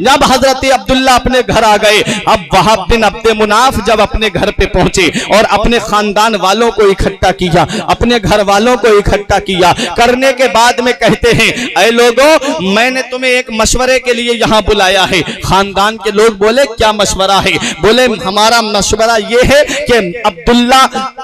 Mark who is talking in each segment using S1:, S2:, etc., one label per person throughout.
S1: जब हजरत अब्दुल्ला अपने घर आ गए, अब वहाब बिन अब्द मुनाफ जब अपने घर पे पहुंचे और अपने खानदान वालों को इकट्ठा किया, अपने घर वालों को इकट्ठा किया, करने के बाद में कहते हैं, ऐ लोगों, मैंने तुम्हें एक मशवरे के लिए यहाँ बुलाया है। खानदान के लोग बोले, क्या मशवरा है? बोले, हमारा मशवरा ये है कि अब्दुल्ला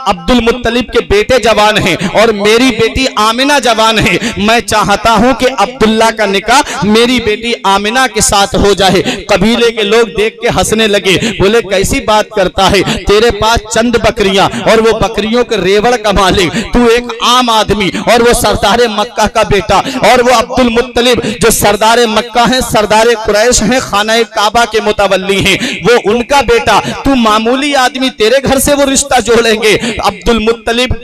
S1: अब्दुल मुत्तलिब के बेटे जवान हैं और मेरी बेटी आमिना जवान है। मैं चाहता हूं कि अब्दुल्ला का निकाह मेरी बेटी आमिना के साथ हो जाए। कबीले के लोग देख के हंसने लगे, बोले, कैसी बात करता है? तेरे पास चंद बकरियां और वो बकरियों के रेवड़ का मालिक, तू एक आम आदमी और वो सरदार मक्का का बेटा, और वो अब्दुल मुत्तलिब जो सरदार मक्का है, सरदार कुरैश है, खाना काबा के मुतवल्ली हैं, वो उनका बेटा, तू मामूली आदमी, तेरे घर से वो रिश्ता जोड़ेंगे? अब्दुल मुत्तलिब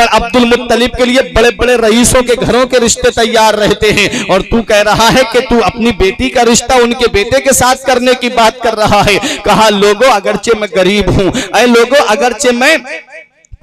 S1: अब्दुल मुत्तलिब के लिए बड़े बड़े रईसों के घरों के रिश्ते तैयार रहते हैं, और तू कह रहा है कि तू अपनी बेटी का रिश्ता उनके बेटे के साथ करने की बात कर रहा है। कहा, लोगों, अगरचे मैं गरीब हूं, ऐ लोगों, अगरचे मैं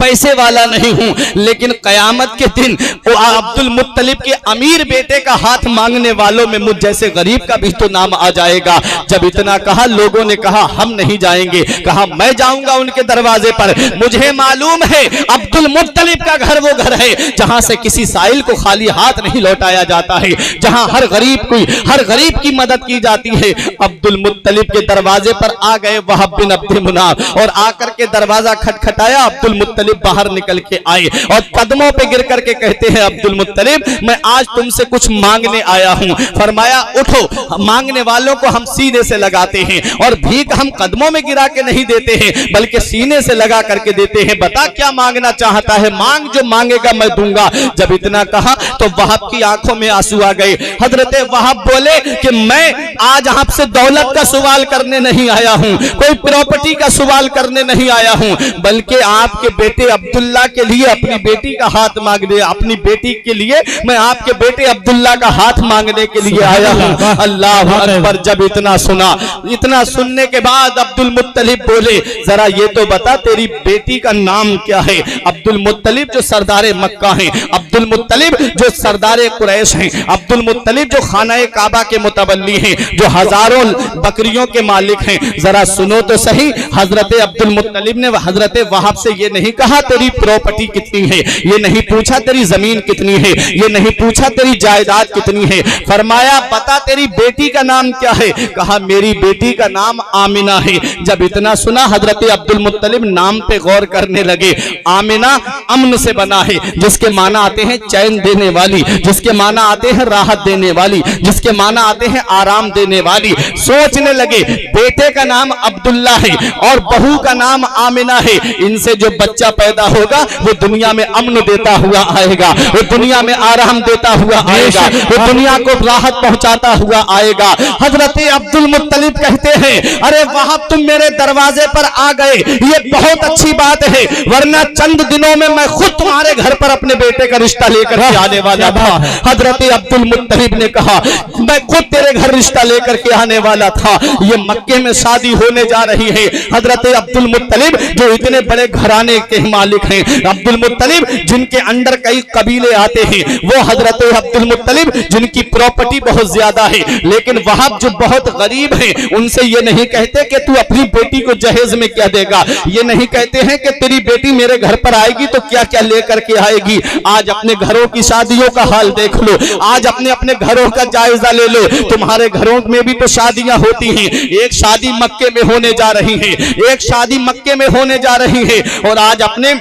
S1: पैसे वाला नहीं हूं, लेकिन कयामत के दिन वो अब्दुल मुत्तलिब के अमीर बेटे का हाथ मांगने वालों में मुझ जैसे गरीब का भी तो नाम आ जाएगा। जब इतना कहा, लोगों ने कहा, हम नहीं जाएंगे। कहा, मैं जाऊंगा उनके दरवाजे पर। मुझे मालूम है अब्दुल मुत्तलिब का घर वो घर है जहां से किसी साइल को खाली हाथ नहीं लौटाया जाता है, जहां हर गरीब की मदद की जाती है। अब्दुल मुत्तलिब के दरवाजे पर आ गए वहाब बिन अब्द मुनाफ, और आकर के दरवाजा खटखटाया। अब्दुल मुत्तलिब बाहर निकल के आए और कदमों पे गिर करके कहते हैं, अब्दुल मुत्तलिब, मैं आज तुमसे कुछ मांगने आया हूं। फरमाया, उठो। मांगने वालों को हम सीने से लगाते हैं और भीख हम कदमों में गिरा के नहीं देते हैं, बल्कि सीने से लगा करके देते हैं। बता क्या मांगना चाहता है? मांग, जो मांगेगा मैं दूंगा। जब इतना कहा तो वहाब की आंखों में आंसू आ गए। हजरत वहाब बोले कि मैं आज आपसे दौलत का सवाल करने नहीं आया हूं, कोई प्रॉपर्टी का सवाल करने नहीं आया हूं, बल्कि आपके बेटे अब्दुल्ला के लिए अपनी बेटी का हाथ मांगने, अपनी बेटी के लिए मैं आपके बेटे अब्दुल्ला का हाथ मांगने के लिए आया हूं। अल्लाह अकबर। जब इतना सुना, इतना सुनने के बाद अब्दुल मुत्तलिब बोले, जरा ये तो बता, तेरी बेटी का नाम क्या है? अब्दुल मुत्तलिब जो सरदार मक्का हैं, अब्दुल मुत्तलिब जो सरदार कुरैश हैं, अब्दुल मुत्तलिब जो खाना काबा के मुतवल्ली हैं, जो हजारों बकरियों के मालिक हैं। जरा सुनो तो सही, हजरत अब्दुल मुत्तलिब ने हजरत वहाब से ये नहीं कहा तेरी प्रॉपर्टी कितनी है, ये नहीं पूछा तेरी जमीन कितनी है, ये नहीं पूछा तेरी जायदाद कितनी है। फरमाया, बता तेरी बेटी का नाम क्या है? कहा, मेरी बेटी का नाम आमिना है। जब इतना सुना, हजरत अब्दुल मुत्तलिब नाम पे गौर करने लगे। आमिना अमन से बना है, जिसके माना आते हैं चैन देने वाली, जिसके माना आते हैं राहत देने वाली, जिसके माना आते हैं आराम देने वाली। सोचने लगे, बेटे का नाम अब्दुल्ला है और बहू का नाम आमिना है, इनसे जो बच्चा पैदा होगा वो दुनिया में अमन देता हुआ आएगा, वो दुनिया में आराम देता हुआ आएगा, वो दुनिया को राहत पहुंचाता हुआ आएगा। हजरत अब्दुल मुत्तलिब कहते हैं, अरे वहाब, तुम मेरे दरवाजे पर आ गए, ये बहुत अच्छी बात है, वरना चंद दिनों में मैं खुद तुम्हारे घर पर अपने बेटे का रिश्ता लेकर के आने वाला था। हजरत अब्दुल मुत्तलिब ने कहा, मैं खुद तेरे घर रिश्ता लेकर के आने वाला था। ये मक्के में शादी होने जा रही है। हजरत अब्दुल मुत्तलिब जो इतने बड़े घराने के मालिक हैं, अब्दुल मुत्तलिब जिनके अंडर कई कबीले आते हैं, वो हजरत अब्दुल मुत्तलिब जिनकी प्रॉपर्टी बहुत ज्यादा है, लेकिन वहाब जो बहुत गरीब हैं, उनसे ये नहीं कहते कि तू अपनी बेटी को जहेज में क्या देगा, ये नहीं कहते हैं कि तेरी बेटी मेरे घर पर आएगी तो क्या क्या लेकर के आएगी। आज अपने घरों की शादियों का हाल देख लो, आज अपने अपने घरों का जायजा ले लो। तुम्हारे घरों में भी तो शादियां होती हैं। एक शादी मक्के में होने जा रही है, एक शादी मक्के में होने जा रही है, और आज अपने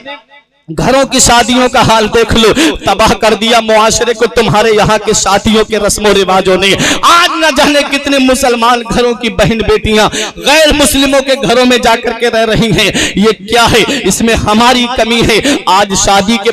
S1: घरों की शादियों का हाल देख लो। तबाह कर दिया मुआशरे को तुम्हारे यहाँ के शादियों के रस्मों रिवाजों ने। आज न जाने कितने मुसलमान घरों की बहन बेटियां गैर मुस्लिमों के घरों में जाकर के रह रही हैं। ये क्या है? इसमें हमारी कमी है। आज शादी के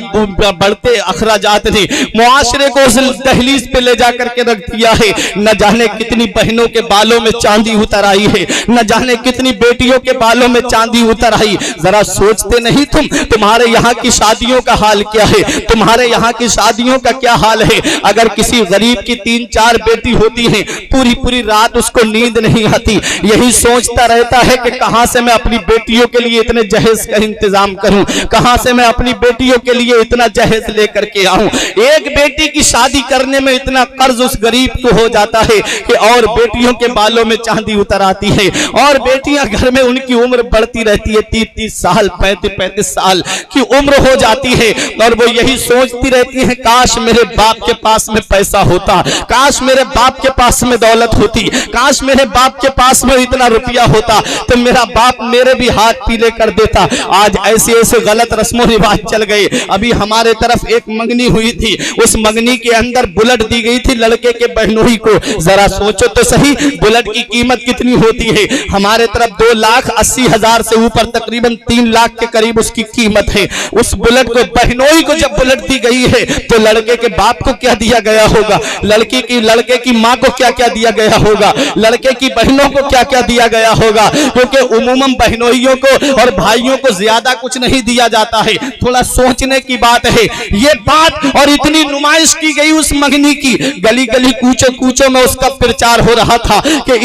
S1: बढ़ते अखराजात ने मुआशरे को उस दहलीज पे ले जाकर के रख दिया है। न जाने कितनी बहनों के बालों में चांदी उतर आई है, न जाने कितनी बेटियों के बालों में चांदी उतर आई। जरा सोचते नहीं तुम्हारे यहाँ की शादियों का हाल क्या है? तुम्हारे यहाँ की शादियों का क्या हाल है? अगर किसी गरीब की 3-4 बेटी होती हैं पूरी पूरी रात उसको नींद नहीं आती, यही सोचता रहता है कि कहां से मैं अपनी बेटियों के लिए इतने जहेज का इंतजाम करूं, कहां से मैं अपनी बेटियों के लिए इतना जहेज लेकर के आऊं। एक बेटी की शादी करने में इतना कर्ज उस गरीब को हो जाता है कि और बेटियों के बालों में चांदी उतर आती है, और बेटियां घर में उनकी उम्र बढ़ती रहती है, 30-30 साल 35-35 साल की उम्र हो जाती है, और वो यही सोचती रहती है काश मेरे बाप के पास में पैसा होता, काश मेरे बाप के पास में दौलत होती, काश मेरे बाप के पास में इतना रुपया होता तो मेरा बाप मेरे भी हाथ पीले कर देता। आज ऐसे ऐसे गलत रस्मों रिवाज चल गए। अभी हमारे तरफ एक मंगनी हुई थी, उस मंगनी के अंदर बुलेट दी गई थी लड़के के बहनोई को। जरा सोचो तो सही बुलेट की कीमत कितनी होती है। हमारे तरफ 2,80,000 से ऊपर तकरीबन 3 लाख के करीब उसकी कीमत है। उस बुलेट को बहनोई को जब बुलेट दी गई है तो लड़के के बाप को क्या दिया गया होगा, लड़के की माँ को क्या क्या दिया गया होगा, लड़के की बहनों को क्या क्या दिया गया होगा, क्योंकि उमूमन बहनोइयों को और भाइयों को ज्यादा कुछ नहीं दिया जाता है। थोड़ा सोचने की बात है ये बात। और इतनी नुमाइश की गई उस मंगनी की, गली गली कूचों कूचों में उसका प्रचार हो रहा था कि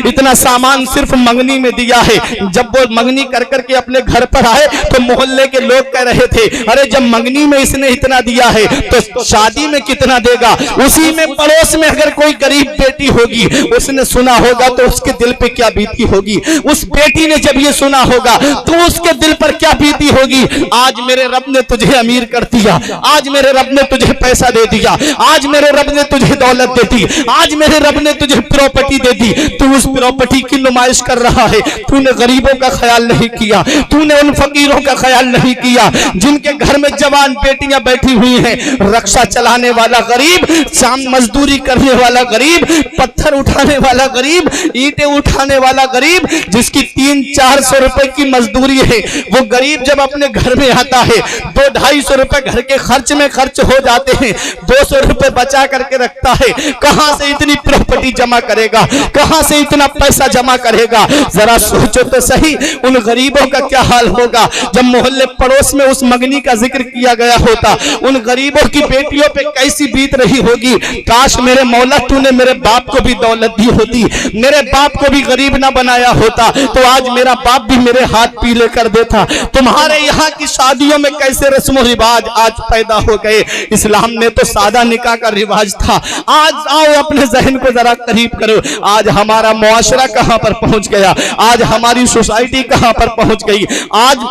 S1: इतना सामान सिर्फ मंगनी में दिया है। जब वो मंगनी कर करके अपने घर पर आए तो मोहल्ले के लोग कह रहे थे अरे जब मंगनी में इसने इतना दिया है तो शादी में कितना देगा। उसी में पड़ोस में अगर कोई गरीब बेटी होगी, उसने सुना होगा तो उसके दिल पे क्या बीती होगी। उस बेटी ने जब ये सुना होगा तो उसके दिल पर क्या बीती होगी। आज मेरे रब ने तुझे अमीर कर दिया, आज मेरे रब ने तुझे पैसा दे दिया, आज मेरे रब ने तुझे दौलत दे दी, आज मेरे रब ने तुझे प्रॉपर्टी दे दी। तू उस प्रॉपर्टी की नुमाइश कर रहा है, तूने गरीबों का ख्याल नहीं किया, तूने उन फकीरों का ख्याल नहीं किया जिनके घर में जवान बेटियां बैठी हुई हैं। रक्षा चलाने वाला गरीब, शाम मजदूरी करने वाला गरीब, पत्थर उठाने वाला गरीब, ईंटें उठाने वाला गरीब, जिसकी 300-400 रुपए की मजदूरी है, वो गरीब जब अपने घर में आता है 200-250 रुपए घर के खर्च में खर्च हो जाते हैं, 200 रुपए बचा करके रखता है। कहां से इतनी प्रॉपर्टी जमा करेगा, कहां से इतना पैसा जमा करेगा। जरा सोचो तो सही उन गरीबों का क्या हाल होगा। जब मोहल्ले पड़ोस में उस मंगनी का जिक्र किया गया होता, उन गरीबों की बेटियों पे कैसी बीत रही होगी। काश मेरे मौला तूने मेरे बाप को भी दौलत दी होती, मेरे बाप को भी गरीब ना बनाया होता तो आज मेरा बाप भी मेरे हाथ पीले कर देता। तुम्हारे यहाँ की शादियों में कैसे रस्म रिवाज आज पैदा हो गए। इस्लाम में तो सादा निकाह का रिवाज था। आज आओ अपने जहन को जरा करीब करो, आज हमारा मुआशरा कहां पर पहुंच गया, आज हमारी सोसाइटी कहां पर पहुंच गई। आज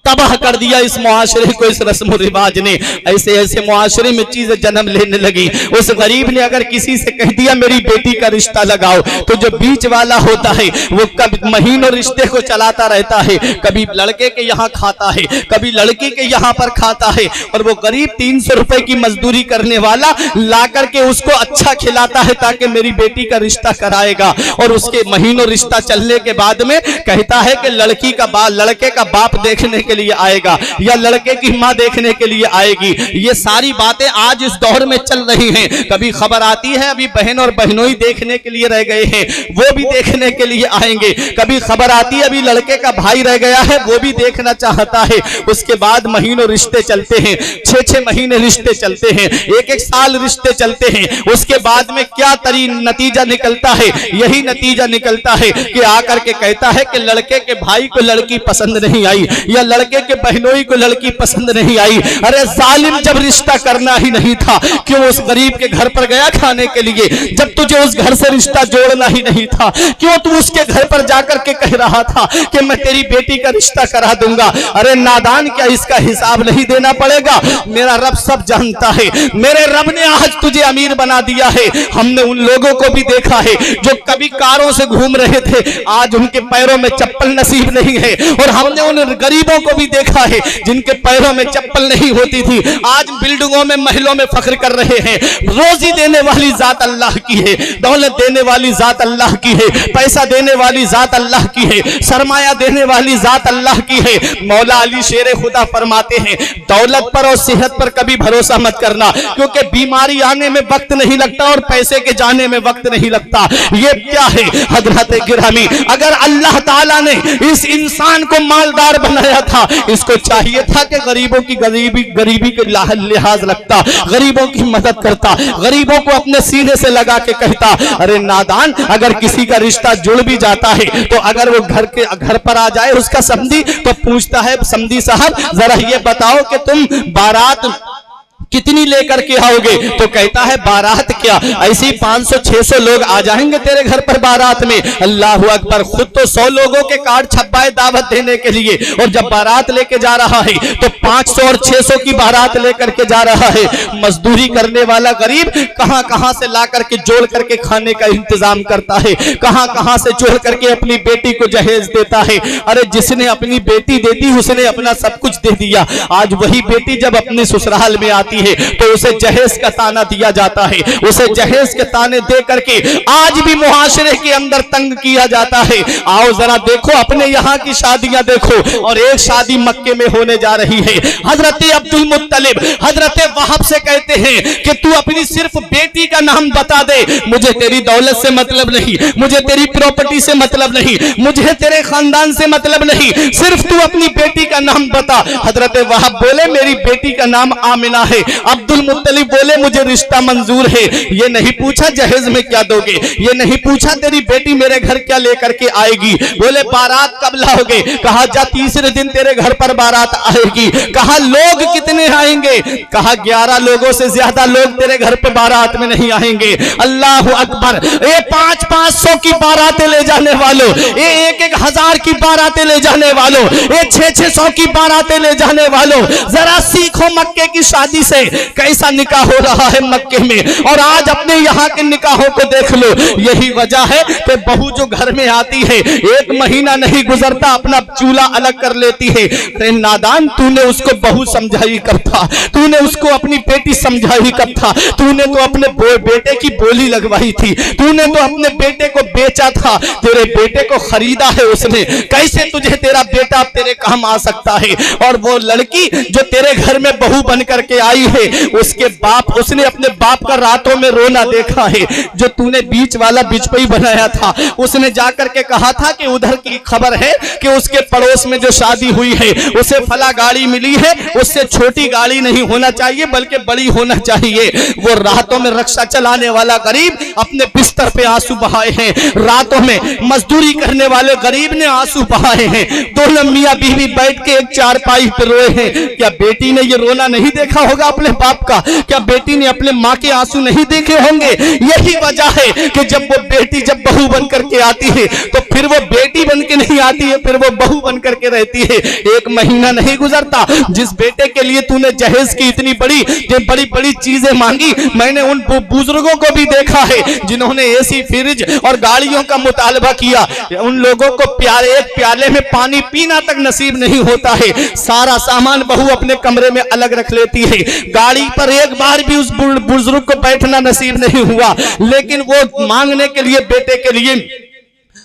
S1: तबाह कर दिया इस मुआशरे को इस रस्म रिवाज ने। ऐसे ऐसे मुआशरे में चीजें जन्म लेने लगी। उस गरीब ने अगर किसी से कह दिया मेरी बेटी का रिश्ता लगाओ, तो जो बीच वाला होता है वो कभी महीनों रिश्ते को चलाता रहता है, कभी लड़के के यहाँ खाता है, कभी लड़की के यहाँ पर खाता है, और वो गरीब 300 रुपए की मजदूरी करने वाला ला करके उसको अच्छा खिलाता है ताकि मेरी बेटी का रिश्ता कराएगा। और उसके महीनों रिश्ता चलने के बाद में कहता है कि लड़के का बाप देखने के लिए आएगा या लड़के की मां देखने के लिए आएगी। ये सारी बातें आज इस दौर में चल रही हैं। कभी खबर आती है अभी बहन और बहनोई देखने के लिए रह गए हैं, वो भी देखने के लिए आएंगे। कभी खबर आती है अभी लड़के का भाई रह गया है, वो भी देखना चाहता है। उसके बाद महीनों रिश्ते चलते हैं, 6-6 महीने रिश्ते चलते हैं, 1-1 साल रिश्ते चलते हैं। उसके बाद में क्या नतीजा निकलता है, यही नतीजा निकलता है कि आकर के कहता है कि लड़के के भाई को लड़की पसंद नहीं आई या लड़के के बहनोई को लड़की पसंद नहीं आई। अरे जालिम, जब रिश्ता करना ही नहीं था क्यों उस गरीब के घर पर गया खाने के लिए। जब तुझे उस घर से रिश्ता जोड़ना ही नहीं था क्यों तू उसके घर पर जाकर के कह रहा था कि मैं तेरी बेटी का रिश्ता करा दूंगा। अरे नादान, क्या इसका हिसाब नहीं देना पड़ेगा। मेरा रब सब जानता है। मेरे रब ने आज तुझे अमीर बना दिया है। हमने उन लोगों को भी देखा है जो कभी कारों से घूम रहे थे, आज उनके पैरों में चप्पल नसीब नहीं है। और हमने उन गरीबों को भी देखा है जिनके पैरों में चप्पल नहीं होती थी, आज बिल्डिंगों में महलों में फख्र कर रहे हैं। रोजी देने वाली जात अल्लाह की है, दौलत देने वाली जात अल्लाह की है, पैसा देने वाली जात अल्लाह की है, सरमाया देने वाली जात अल्लाह की है। मौला अली शेर खुदा फरमाते हैं दौलत पर और सेहत पर कभी भरोसा मत करना, क्योंकि बीमारी आने में वक्त नहीं लगता और पैसे के जाने में वक्त नहीं लगता। ये क्या है हजरत गिरामी, अगर अल्लाह ताला ने इस इंसान को मालदार बनाया रहा था, इसको चाहिए था कि गरीबों की गरीबी के लिहाज रखता, गरीबों की मदद करता, गरीबों को अपने सीने से लगा के कहता, अरे नादान, अगर किसी का रिश्ता जुड़ भी जाता है तो अगर वो घर पर आ जाए उसका समधी, तो पूछता है, समधी साहब जरा ये बताओ कि तुम बारात कितनी लेकर के आओगे? तो कहता है बारात क्या, ऐसी 500-600 लोग आ जाएंगे तेरे घर पर बारात में। अल्लाह अकबर, खुद तो 100 लोगों के कार्ड छपवाए दावत देने के लिए, और जब बारात लेके जा रहा है तो 500 और 600 की बारात लेकर के जा रहा है। मजदूरी करने वाला गरीब कहां कहां से ला करके जोड़ करके खाने का इंतजाम करता है, कहां कहां से जोड़ करके अपनी बेटी को जहेज देता है। अरे जिसने अपनी बेटी दे दी उसने अपना सब कुछ दे दिया। आज वही बेटी जब अपने ससुराल में आती है तो उसे जहेज का ताना दिया जाता है, उसे जहेज के ताने दे करके आज भी मुआशरे के अंदर तंग किया जाता है। आओ जरा देखो अपने यहाँ की शादियां देखो, और एक शादी मक्के में होने जा रही है। हजरत अब्दुल मुत्तलिब हजरत वहाब से कहते हैं कि तू अपनी सिर्फ बेटी का नाम बता दे, मुझे तेरी दौलत से मतलब नहीं, मुझे तेरी प्रॉपर्टी से मतलब नहीं, मुझे तेरे खानदान से मतलब नहीं, सिर्फ तू अपनी बेटी का नाम बता। हजरत वहाब बोले मेरी बेटी का नाम आमिना है। अब्दुल मुत्तलिब बोले मुझे रिश्ता मंजूर है। ये नहीं पूछा जहेज में क्या दोगे, ये नहीं पूछा तेरी बेटी मेरे घर क्या लेकर के आएगी। बोले बारात कब लाओगे? कहा जा तीसरे दिन तेरे घर पर बारात आएगी। कहा लोग कितने आएंगे? कहा 11 लोगों से ज्यादा लोग तेरे घर पे बारात में नहीं आएंगे। अल्लाह अकबर, ये 500-500 की बारातें ले जाने वालों, ये 1-1 की बारातें ले जाने वालों, ये 600 की बारातें ले जाने वालों, जरा सीखो मक्के की शादी से कैसा निकाह हो रहा है मक्के में, और आज अपने यहाँ के निकाहों को देख लो। यही वजह है कि बहू जो घर में आती है 1 महीना नहीं गुजरता अपना चूल्हा अलग कर लेती है। अरे नादान, तूने उसको बहू समझाई कब था? तूने उसको अपनी बेटी समझाई कब था? तूने तो अपने बेटे की बोली लगवाई थी, तूने तो अपने बेटे को बेचा था, तेरे बेटे को खरीदा है उसने, कैसे तुझे तेरा बेटा तेरे काम आ सकता है? और वो लड़की जो तेरे घर में बहू बन करके आई है, उसके बाप, उसने अपने बाप का रातों में रोना देखा है। जो तूने बीच वाला बिचपई बनाया था, उसने जाकर के कहा था कि उधर की खबर है कि उसके पड़ोस में जो शादी हुई है उसे फला गाड़ी मिली है, उससे छोटी गाड़ी नहीं होना चाहिए बल्कि बड़ी होना चाहिए। वो रातों में रक्षा चलाने वाला गरीब अपने बिस्तर पे आंसू बहाए हैं, रातों में मजदूरी करने वाले गरीब ने आंसू बहाए हैं, दोनों मियां बीवी बैठ के एक चारपाई पे रोए हैं। क्या बेटी ने ये रोना नहीं देखा होगा अपने बाप का? क्या बेटी ने अपने माँ के आंसू नहीं देखे होंगे? यही वजह है कि जब वो बेटी जब बहू बन करके आती है तो फिर वो बेटी बन के नहीं आती है, फिर वो बहू बन करके रहती है। 1 महीना नहीं गुजरता, जिस बेटे के लिए तूने जहेज की इतनी बड़ी चीजें मांगी, मैंने उन बुजुर्गों को भी देखा है जिन्होंने एसी, फ्रिज और गाड़ियों का मुतालबा किया। उन लोगों को एक प्याले में पानी पीना तक नसीब नहीं होता है, सारा सामान बहू अपने कमरे में अलग रख लेती है, गाड़ी पर एक बार भी उस बुजुर्ग को बैठना नसीब नहीं हुआ, लेकिन वो मांगने के लिए, बेटे के लिए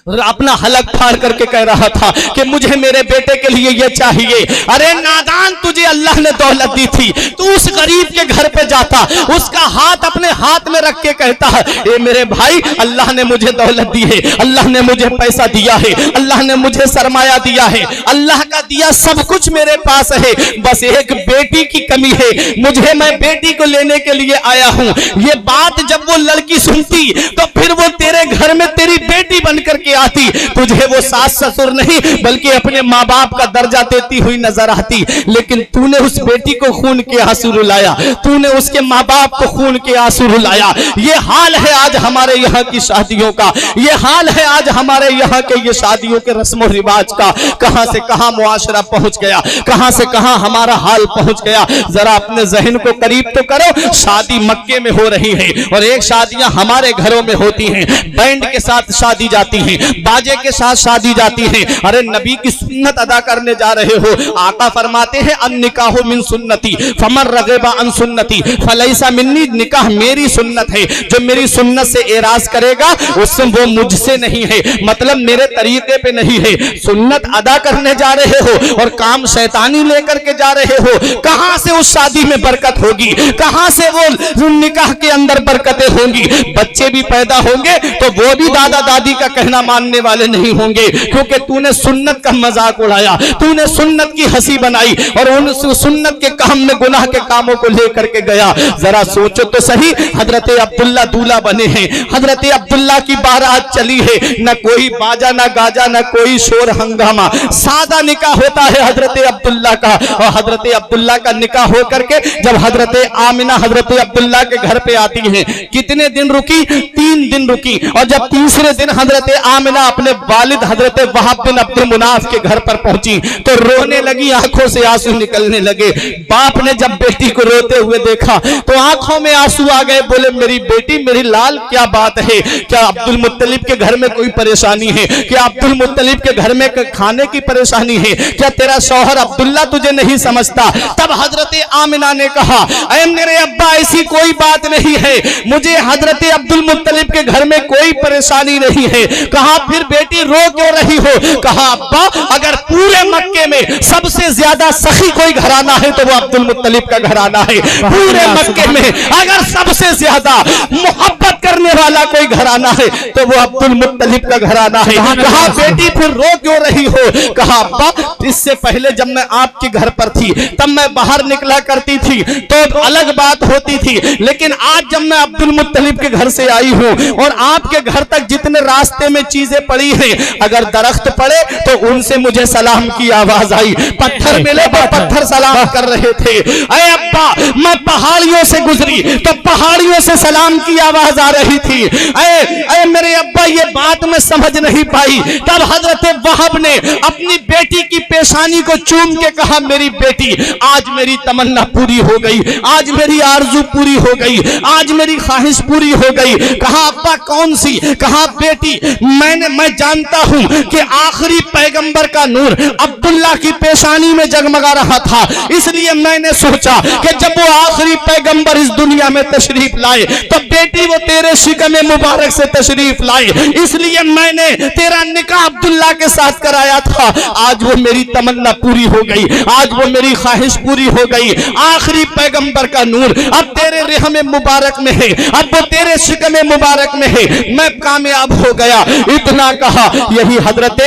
S1: अपना हलक फाड़ करके कह रहा था कि मुझे मेरे बेटे के लिए ये चाहिए। अरे नादान, तुझे अल्लाह ने दौलत दी थी, तू उस गरीब के घर पे जाता, उसका हाथ अपने हाथ में रख के कहता है, ए मेरे भाई, अल्लाह ने मुझे दौलत दी है, अल्लाह ने मुझे पैसा दिया है, अल्लाह ने मुझे सरमाया दिया है, अल्लाह का दिया सब कुछ मेरे पास है, बस एक बेटी की कमी है, मुझे, मैं बेटी को लेने के लिए आया हूँ। ये बात जब वो लड़की सुनती तो फिर वो तेरे घर में तेरी बेटी बन करके आती, तुझे वो सास ससुर नहीं बल्कि अपने माँ बाप का दर्जा देती हुई नजर आती। लेकिन तूने उस बेटी को खून के आंसू रुलाया, तूने उसके माँ बाप को खून के आंसू रुलाया। ये हाल है आज हमारे यहाँ की शादियों का, ये हाल है आज हमारे यहाँ के ये शादियों के रस्म रिवाज का। कहां से कहां मुआशरा पहुंच गया, कहां से कहां हमारा हाल पहुंच गया। जरा अपने जहन को करीब तो करो, शादी मक्के में हो रही है और एक शादियां हमारे घरों में होती हैं, बैंड के साथ शादी जाती है, बाजे के साथ शादी जाती है। अरे नबी की सुन्नत अदा करने जा रहे हो, आका फरमाते हैं अन निकाह मिन सुन्नती फमन रग़िबा अन सुन्नती फलैसा मिन्नी, निकाह मेरी सुन्नत है, जो मेरी सुन्नत से एराज करेगा उससे वो मुझसे नहीं है, मतलब मेरे तरीके पे नहीं है। सुन्नत अदा करने जा रहे हो और काम शैतानी लेकर के जा रहे हो, कहां से उस शादी में बरकत होगी, कहां से वो निकाह के अंदर बरकतें होंगी। बच्चे भी पैदा होंगे तो वो भी दादा दादा दादी का कहना मानने वाले नहीं होंगे, क्योंकि तूने सुन्नत का मजाक उड़ाया, तूने सुन्नत की हंसी बनाई और उन सुन्नत के काम में गुनाह के कामों को लेकर के गया। जरा सोचो तो सही, हजरत अब्दुल्ला दूल्हा बने हैं, हजरत अब्दुल्ला की बारात चली है, न कोई बाजा न गाजा न कोई शोर हंगामा, सादा निकाह होता है हजरत अब्दुल्ला का। और हजरत अब्दुल्ला का निकाह हो करके जब हजरत आमिना हजरत अब्दुल्ला के घर पे आती है, कितने दिन रुकी? 3 दिन रुकी। और जब तीसरे दिन हजरत आमिना अपने वालिद हजरत वहाब बिन अब्द मुनाफ के घर पर पहुंची तो रोने लगी, आंखों से आंसू निकलने लगे। बाप ने जब बेटी को रोते हुए देखा तो आंखों में आंसू आ गए, बोले मेरी बेटी, मेरी लाल, क्या बात है? क्या अब्दुल मुत्तलिब के घर में कोई परेशानी है? क्या अब्दुल मुत्तलिब के घर में खाने की परेशानी है? क्या तेरा शौहर अब्दुल्ला तुझे नहीं समझता? तब हजरत आमिना ने कहा, ऐ मेरे अब्बा, ऐसी कोई बात नहीं है, मुझे हजरत अब्दुल मुत्तलिब के घर में कोई परेशानी नहीं है। कहा फिर बेटी रो क्यों रही हो? कहा अब्बा, अगर पूरे मक्के में सबसे ज्यादा सखी कोई घराना है तो वो अब्दुल मुत्तलिब का घराना है। पूरे मक्के में अगर सबसे ज्यादा मोहब्बत करने वाला कोई घराना है तो वो अब्दुल मुत्तलिब का घराना है। कहा बेटी फिर रो क्यों रही हो? कहा अब्बा, इससे पहले जब मैं आपके घर पर थी तब मैं बाहर निकला करती थी तो अलग बात होती थी, लेकिन आज जब मैं अब्दुल मुत्तलिब के घर से आई हूँ और आपके घर तक जितने रास्ते में चीजें पड़ी हैं, अगर दरख्त पड़े तो उनसे मुझे सलाम की आवाज आई, पत्थर मिले तो पत्थर सलाम कर रहे थे। अरे अब्बा, मैं पहाड़ियों से गुजरी तो पहाड़ियों से सलाम की आवाज आ रही थी। अरे मेरे अब्बा, ये बात मैं समझ नहीं पाई। तब हजरत वहाब ने अपनी बेटी की पेशानी को चूम के कहा, मेरी बेटी, आज मेरी तमन्ना पूरी हो गई, आज मेरी आरजू पूरी हो गई, आज मेरी ख्वाहिश पूरी हो गई। कहा अब्बा कौन सी? कहा बेटी, मैं जानता हूं कि आखिरी पैगंबर का नूर अब्दुल्ला की पेशानी में जगमगा रहा था, इसलिए मैंने सोचा कि जब वो आखिरी पैगंबर इस दुनिया में तशरीफ लाए तो बेटी वो तेरे शिकमे मुबारक से तशरीफ लाए, इसलिए मैंने तेरा निकाह अब्दुल्ला के साथ कराया था। आज वो मेरी तमन्ना पूरी हो गई, आज वो मेरी ख्वाहिश पूरी हो गई। आखिरी पैगंबर का नूर अब तेरे रहमे मुबारक में है, अब वो तेरे शिकमे मुबारक में है, मैं कामयाब हो गया। इतना कहा, यही हजरत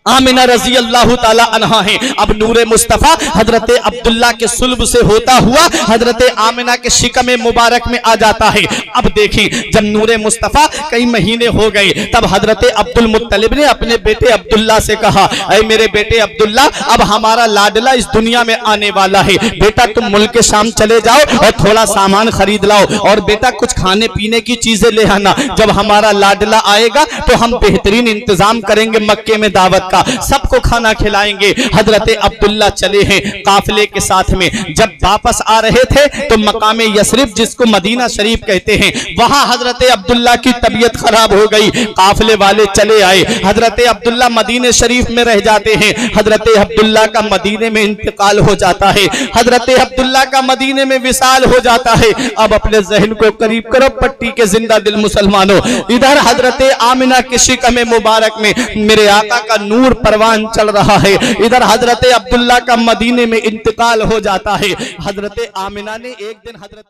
S1: आमिना रजी अल्लाह ताला अन्हा है। अब नूरे मुस्तफा हजरत अब्दुल्ला के सुल्ब से होता हुआ हजरत आमिना के शिकमे मुबारक में आ जाता है। अब देखिए, जब नूरे मुस्तफा कई महीने हो गए तब हजरत अब्दुल मुत्तलिब ने अपने बेटे अब्दुल्ला से कहा, ऐ मेरे बेटे अब्दुल्ला, अब हमारा लाडला इस दुनिया में आने वाला है, बेटा तुम मुल्क के शाम चले जाओ और थोड़ा सामान खरीद लाओ और बेटा कुछ खाने पीने की चीजें ले आना। जब हमारा लाडला आएगा तो हम बेहतरीन इंतजाम करेंगे मक्के में दावत का, सबको खाना खिलाएंगे। हजरत अब्दुल्ला चले हैं काफिले के साथ में। जब वापस आ रहे थे तो मकामे यसरिफ, जिसको मदीना शरीफ कहते हैं, वहां हजरत अब्दुल्ला की तबीयत खराब हो गई। काफिले वाले चले आए, हजरत अब्दुल्ला मदीने शरीफ में रह जाते हैं। हजरत अब्दुल्ला का मदीने में इंतकाल हो जाता है, हजरत अब्दुल्ला का मदीने में विसाल हो जाता है। अब अपने जहन को करीब करो पट्टी के जिंदा दिल मुसलमानों, इधर हजरत आमिना के शिकमे मुबारक में मेरे आका का नूर परवान चल रहा है, इधर हजरत अब्दुल्ला का मदीने में इंतकाल हो जाता है। हजरत आमिना ने एक दिन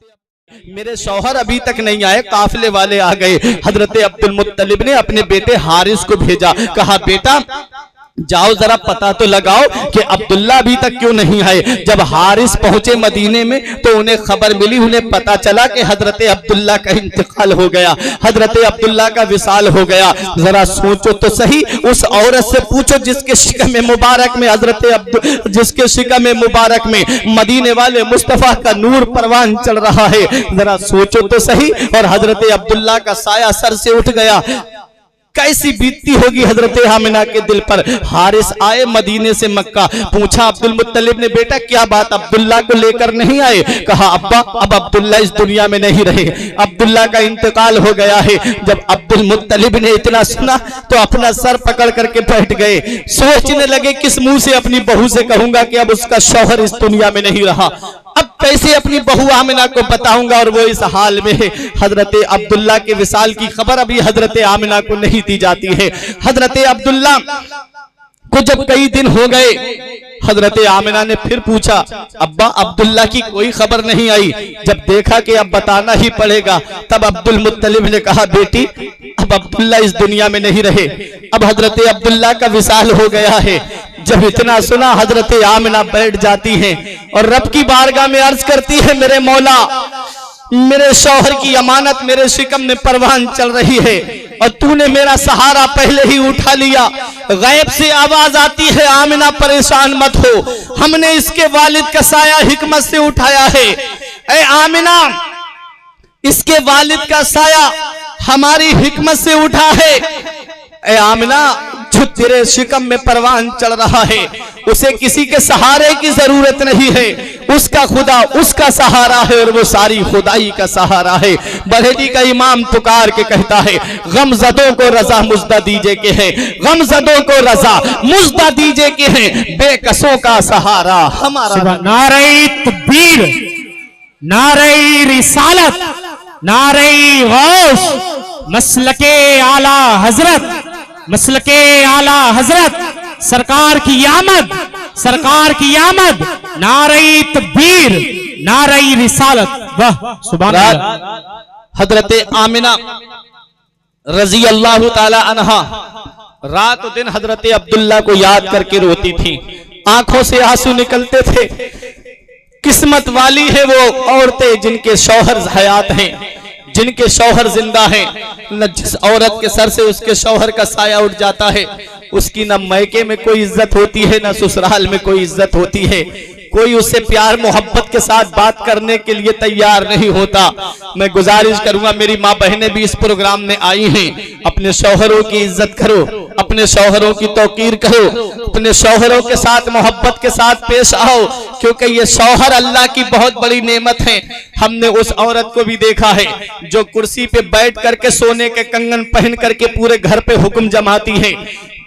S1: मेरे शौहर अभी तक नहीं आए, काफिले वाले आ गए। हजरत अब्दुल मुत्तलिब ने अपने बेटे हारिस को भेजा, कहा बेटा जाओ जरा पता तो लगाओ कि अब्दुल्ला अभी तक क्यों नहीं आए। जब हारिस पहुंचे मदीने में तो उन्हें खबर मिली, उन्हें पता चला कि हजरत अब्दुल्ला का इंतकाल हो गया, हजरत अब्दुल्ला का विसाल हो गया। जरा सोचो तो सही, उस औरत से पूछो जिसके शिकमे मुबारक में जिसके शिकमे मुबारक में मदीने वाले मुस्तफा का नूर परवान चल रहा है। जरा सोचो तो सही। और हजरत अब्दुल्ला का साया सर से उठ गया, कैसी बीतती होगी हजरत आमिना के दिल पर। हारिस आए मदीने से मक्का, पूछा अब्दुल मुत्तलिब ने, बेटा क्या बात, अब्दुल्ला को लेकर नहीं आए? कहा अब्बा अब अब्दुल्ला इस दुनिया में नहीं रहे, अब्दुल्ला का इंतकाल हो गया है। जब अब्दुल मुत्तलिब ने इतना सुना तो अपना सर पकड़ करके बैठ गए, सोचने लगे किस मुंह से अपनी बहू से कहूंगा कि अब उसका शौहर इस दुनिया में नहीं रहा, अब कैसे अपनी बहू आमिना को बताऊंगा और वो इस हाल में है। हजरत अब्दुल्ला के विसाल की खबर अभी हजरत आमिना को नहीं दी जाती है। हजरत अब्दुल्ला को जब कई दिन हो गए, हजरत आमिना ने फिर पूछा, अब्बा अब्दुल्ला की कोई खबर नहीं आई। जब देखा कि अब बताना ही पड़ेगा, तब अब्दुल मुत्तलिब ने कहा, बेटी अब अब अब्दुल्ला इस दुनिया में नहीं रहे, अब हजरत अब्दुल्ला का विसाल हो गया है। जब इतना सुना हजरत आमिना बैठ जाती हैं और रब की बारगाह में अर्ज करती है, मेरे मौला, मेरे शौहर की अमानत मेरे शिकम में परवान चल रही है और तूने मेरा सहारा पहले ही उठा लिया। गैब से आवाज आती है, आमिना परेशान मत हो, हमने इसके वालिद का साया हिकमत से उठाया है। ऐ आमिना, इसके वालिद का साया हमारी हिकमत से उठा है। ऐ आमिना, जो तेरे शिकम में परवान चल रहा है उसे किसी के सहारे की जरूरत नहीं है, उसका खुदा उसका सहारा है और वो सारी खुदाई का सहारा है। बरेली का इमाम पुकार के कहता है, गमजदों को रजा मुज्दा दीजे के है, गमजदों को रजा मुज्दा दीजे के है, बेकसों का सहारा हमारा।
S2: नारे तकबीर, नारे रिसालत, नारे गौस, मसलके आला हजरत, मसलके आला हजरत, सरकार की आमद, सरकार की आमद, नारे तकबीर, नारे रिसालत। वाह सुभान अल्लाह।
S1: हजरत आमिना रजी अल्लाह ताला अन्हा रात दिन हजरत अब्दुल्ला को याद करके रोती थी, आंखों से आंसू निकलते थे। किस्मत वाली है वो औरतें जिनके शौहर हयात हैं, जिनके शौहर जिंदा हैं। न जिस औरत के सर से उसके शौहर का साया उठ जाता है उसकी न मैके में कोई इज्जत होती है, न ससुराल में कोई इज्जत होती है। कोई उससे प्यार मोहब्बत के साथ बात करने के लिए तैयार नहीं होता। मैं गुजारिश करूंगा, मेरी माँ बहनें भी इस प्रोग्राम में आई हैं, अपने शौहरों की इज्जत करो, अपने शौहरों की तौकीर करो, अपने शौहरों के साथ मोहब्बत के साथ पेश आओ, क्योंकि ये शौहर अल्लाह की बहुत बड़ी नेमत है। हमने उस औरत को भी देखा है जो कुर्सी पे बैठ करके सोने के कंगन पहन करके पूरे घर पे हुक्म जमाती है।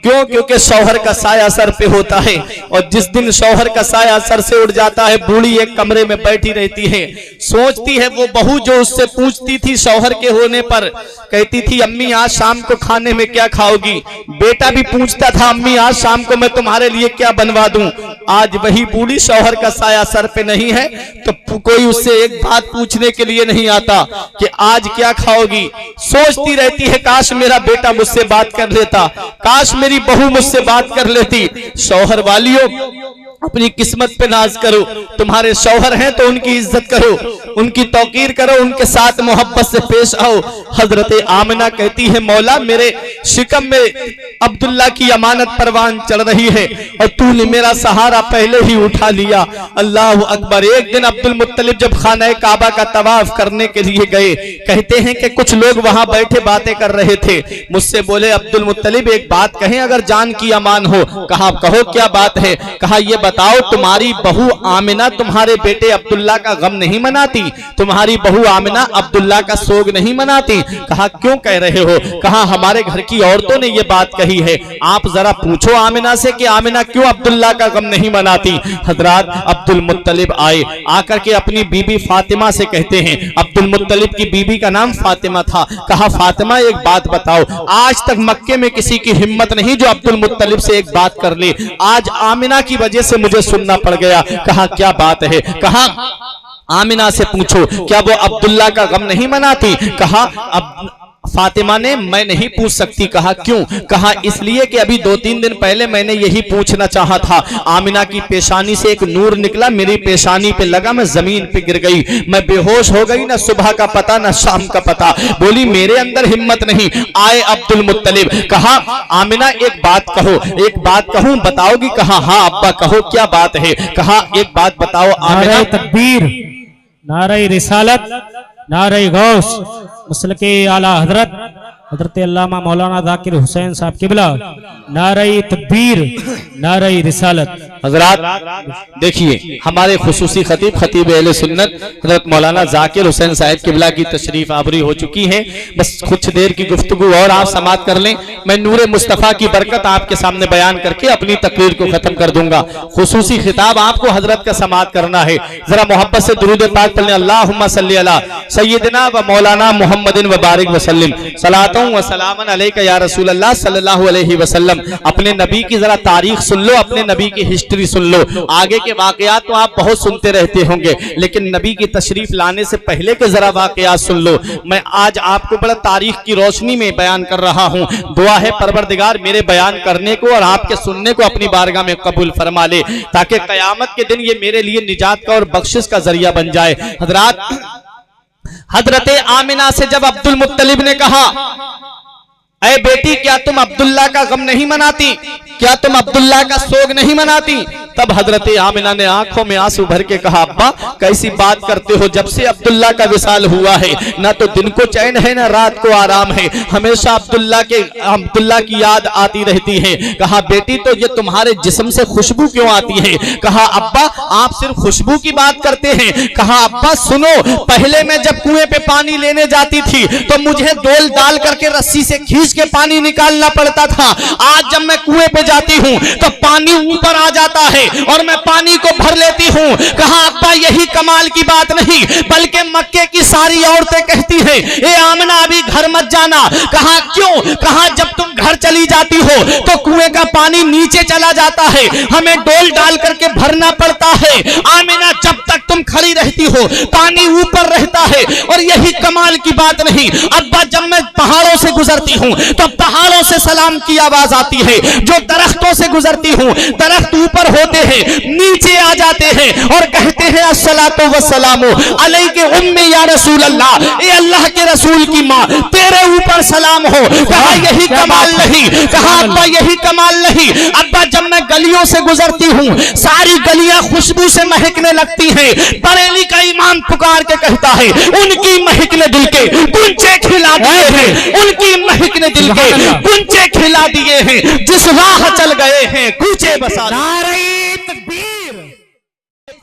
S1: क्यों? क्योंकि शौहर का साया सर पे होता है और जिस दिन शौहर का साया सर से उड़ जाता है, बूढ़ी एक कमरे में बैठी रहती है, सोचती है वो बहू जो उससे पूछती थी शौहर के होने पर, कहती थी अम्मी आज शाम को खाने में क्या खाओगी। बेटा भी पूछता था अम्मी आज शाम को मैं तुम्हारे लिए क्या बनवा दूं। आज वही बूढ़ी शौहर का साया सर पे नहीं है तो कोई उससे एक बात पूछने के लिए नहीं आता कि आज क्या खाओगी। सोचती रहती है काश मेरा बेटा मुझसे बात कर लेता, काश मेरी बहू मुझसे बात कर लेती। शौहर वालियों, अपनी किस्मत पे नाज करो, तुम्हारे शौहर हैं तो उनकी इज्जत करो, उनकी तौकीर करो, उनके साथ मोहब्बत से पेश आओ। हजरत आमिना कहती है, मौला मेरे शिकम में अब्दुल्ला की अमानत परवान चढ़ रही है और तूने मेरा सहारा पहले ही उठा लिया। अल्लाह अकबर। एक दिन अब्दुल मुत्तलिब जब खाना काबा का तवाफ करने के लिए गए, कहते हैं कि कुछ लोग वहां बैठे बातें कर रहे थे, मुझसे बोले अब्दुल मुत्तलिब एक बात कहें अगर जान की अमान हो। कहा कहो क्या बात है। कहा ये बताओ तुम्हारी बहू आमिना तुम्हारे बेटे अब्दुल्ला का गम नहीं मनाती, तुम्हारी बहू आमिना अब्दुल्ला का सोग नहीं मनाती। कहा क्यों कह रहे हो। कहा हमारे घर की औरतों ने ये बात कही है, आप जरा पूछो आमिना से कि आमिना क्यों अब्दुल्ला का गम नहीं मनाती। हजरात अब्दुल मुत्तलिब आए, आकर के अपनी बीबी फातिमा से कहते हैं, अब्दुल मुत्तलिब की बीबी का नाम फातिमा था। कहा फातिमा एक बात बताओ, आज तक मक्के में किसी की हिम्मत नहीं जो अब्दुल मुत्तलिब से एक बात कर ले, आज आमिना की वजह से मुझे सुनना पड़ गया। कहा क्या बात है। कहा आमिना से पूछो क्या वो अब्दुल्ला का गम नहीं मनाती। कहा अब फातिमा ने मैं नहीं पूछ सकती। कहा क्यों। कहा इसलिए कि अभी 2-3 दिन पहले मैंने यही पूछना चाहा था, आमिना की पेशानी से एक नूर निकला, मेरी पेशानी पे लगा, मैं जमीन पे गिर गई, मैं बेहोश हो गई, ना सुबह का पता ना शाम का पता। बोली मेरे अंदर हिम्मत नहीं। आए अब्दुल मुत्तलिब, कहा आमिना एक बात कहो। एक बात कहूं बताओगी। कहा हाँ अब्बा कहो क्या बात है। कहा एक बात बताओ आमिना।
S2: तकबीर, नारे रिसालत, नारे गौस, मसलके आला हजरत हजरत अल्लामा मौलाना जाकिर हुसैन साहब किबला, नारे तकबीर, नारे रिसालत।
S1: हजरात देखिए हमारे खुसूसी खतीब खतीब अहले सुन्नत हजरत मौलाना जाकिर हुसैन साहब किबला की तशरीफ आवरी हो चुकी है। बस कुछ देर की गुफ्तगू और आप समाप्त कर लें, मैं नूरे मुस्तफ़ा की बरकत आपके सामने बयान करके अपनी तकरीर को खत्म कर दूंगा। खुसूसी खिताब आपको हजरत का समाप्त करना है। जरा मोहब्बत से दुरूद पाक पढ़ने, अल्लाहुम्मा सल्ली अला सय्यदना व मौलाना मुहम्मदिन व बारिक वसल्लम सलातों व सलामन अलैका या रसूल अल्लाह सल्लल्लाहु अलैहि वसल्लम। अपने नबी की जरा तारीख सुन लो, अपने नबी की हिस्ट्री हिस्ट्री सुन लो। आगे के वाकयात तो आप बहुत सुनते रहते होंगे, लेकिन नबी की तशरीफ लाने से पहले के जरा वाकयात सुन लो। मैं आज आपको बड़ा तारीख की रोशनी में बयान कर रहा हूँ। दुआ है परवरदिगार मेरे बयान करने को और आपके सुनने को अपनी बारगाह में कबूल फरमा ले, ताकि कयामत के दिन ये मेरे लिए निजात का और बख्शिश का जरिया बन जाए। हजरत आमिना से जब अब्दुल मुत्तलिब ने कहा, ऐ बेटी क्या तुम अब्दुल्ला का गम नहीं मनाती, क्या तुम अब्दुल्ला का सोग नहीं मनाती, तब हजरत आमिना ने आंखों में आंसू भर के कहा, अब्बा कैसी बात करते हो, जब से अब्दुल्ला का विसाल हुआ है ना तो दिन को चैन है ना रात को आराम है, हमेशा अब्दुल्ला की याद आती रहती है। कहा बेटी तो ये तुम्हारे जिस्म से खुशबू क्यों आती है, कहा अब्बा आप सिर्फ खुशबू की बात करते हैं, कहा अब्बा सुनो, पहले मैं जब कुएं पे पानी लेने जाती थी तो मुझे डोल डाल करके रस्सी से खींच के पानी निकालना पड़ता था, आज जब मैं कुएं पे जाती हूँ तो पानी ऊपर आ जाता है और मैं पानी को भर लेती हूँ। कहा अब्बा यही कमाल की बात नहीं, बल्कि मक्के की सारी औरतें कहती हैं ए आमना अभी घर मत जाना। कहा क्यों, कहा जब तुम घर चली जाती हो तो कुएं का पानी नीचे चला जाता है, हमें डोल डाल करके भरना पड़ता है, आमिना जब तक तुम खड़ी रहती हो पानी ऊपर रहता है। और यही कमाल की बात नहीं अब्बा, जब मैं पहाड़ों से गुजरती हूँ तो पहाड़ों से सलाम की आवाज आती है, जो दरख्तों से गुजरती हूँ दरख्त ऊपर होते हैं नीचे आ जाते हैं और कहते हैं अस्सलातु वस्सलामु अलैके उम्मी या रसूल अल्लाह, ए अल्लाह के रसूल की माँ तेरे ऊपर सलाम हो। कहा यही कमाल नहीं, कहा अब्बा यही कमाल नहीं अब्बा, जब मैं गलियों से गुजरती हूँ सारी गलियां खुशबू से महकने लगती हैं, बरेली का इमाम पुकार के कहता है उनकी महक ने दिल के गुंजे खिला दिए हैं, उनकी महक ने दिल के गुंजे खिला दिए हैं, जिस राह चल गए हैं कूचे बसा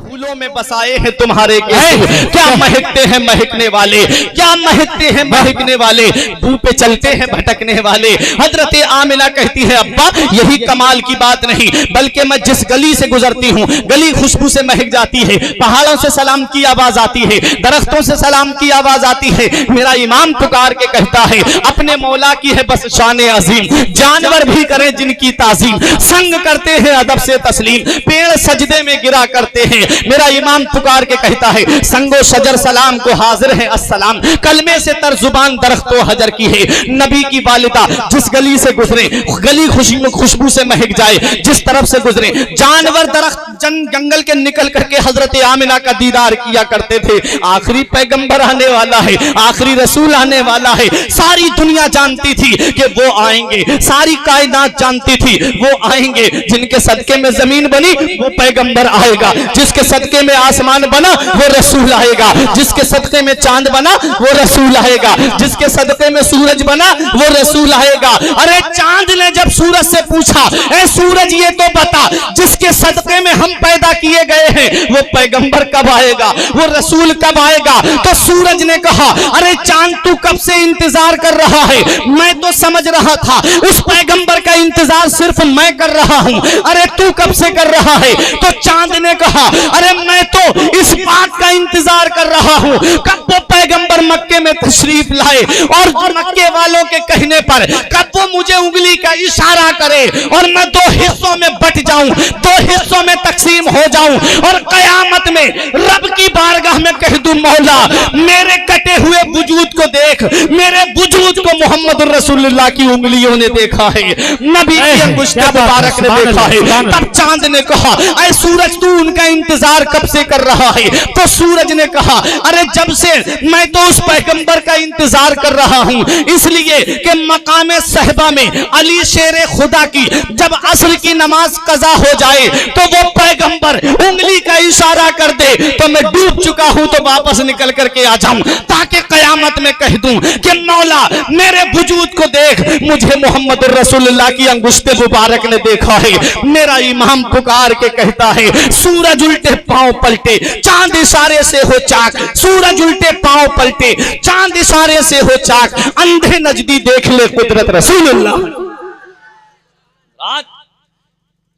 S1: फूलों में बसाए हैं तुम्हारे केसू, क्या महकते हैं महकने वाले, क्या महकते हैं महकने वाले, मुंह पे चलते हैं भटकने वाले। हजरत आमिना कहती है अब्बा यही कमाल की बात नहीं, बल्कि मैं जिस गली से गुजरती हूँ गली खुशबू से महक जाती है, पहाड़ों से सलाम की आवाज आती है, दरख्तों से सलाम की आवाज आती है, मेरा इमाम पुकार के कहता है अपने मौला की है बस शान अजीम, जानवर भी करें जिनकी ताजीम, संग करते हैं अदब से तस्लीम, पेड़ सजदे में गिरा करते हैं, मेरा इमाम पुकार के कहता है संगो शजर सलाम को हाजिर है अस्सलाम, कलमे से तरजुबान दरख्तो हजर की है, नबी की वालिदा जिस गली से गुजरे गली खुशबू से महक जाए, जिस तरफ से गुजरे जानवर दरख्त जंगल के निकल करके हजरत आमिना का दीदार किया करते थे। आखिरी पैगंबर आने वाला है, आखिरी रसूल आने वाला है, सारी दुनिया जानती थी कि वो आएंगे, सारी कायनात जानती थी वो आएंगे, जिनके सदके में जमीन बनी वो पैगंबर आएगा, जिसके सदके में आसमान बना वो रसूल आएगा, जिसके सदके में चांद बना वो रसूल आएगा, जिसके सदके में सूरज बना वो रसूल आएगा। अरे चांद ने जब सूरज से पूछा ए सूरज ये तो बता जिसके सदके में हम पैदा किए गए हैं वो पैगंबर कब आएगा, वो रसूल कब आएगा, तो सूरज ने कहा अरे चांद तू कब से इंतजार कर रहा है, मैं तो समझ रहा था उस पैगंबर का इंतजार सिर्फ मैं कर रहा हूं, अरे तू कब से कर रहा है, तो चांद ने कहा अरे मैं तो इस बात का इंतजार कर रहा हूं कब वो पैगंबर मक्के में तशरीफ लाए और मक्के वालों के कहने पर कब वो मुझे उंगली का इशारा करे और मैं दो हिस्सों में बट जाऊं, दो हिस्सों में तकसीम हो जाऊं और कयामत में रब की बारगाह में कह दूं मौला मेरे कटे हुए वजूद को देख, मेरे वजूद को मोहम्मद रसूलुल्लाह की उंगलियों ने देखा है, नबी की अंगुष्ठे मुबारक ने देखा है। तब चांद ने कहा ऐ सूरज तू उनका इंतजार कब से कर रहा है, तो सूरज ने कहा अरे जब से मैं तो उस पैगंबर का इंतजार कर रहा हूं, इसलिए कि मकामे सहबा में अली शेरे खुदा की जब असर की नमाज कजा हो जाए तो वो पैगंबर उंगली का इशारा कर दे तो मैं डूब चुका हूं तो वापस निकल करके आ जाऊं, ताकि कयामत में कह दूं कि मौला मेरे वजूद को देख, मुझे मोहम्मद रसूलुल्लाह की अंगुष्ठे मुबारक ने देखा है। मेरा इमाम पुकार के कहता है सूरज उल्टे पांव पलटे चांद इशारे से हो चाक, सूरज उल्टे पांव पलटे चांद इशारे से हो चाक, अंधे नजदी देख ले कुदरत रसूलुल्लाह।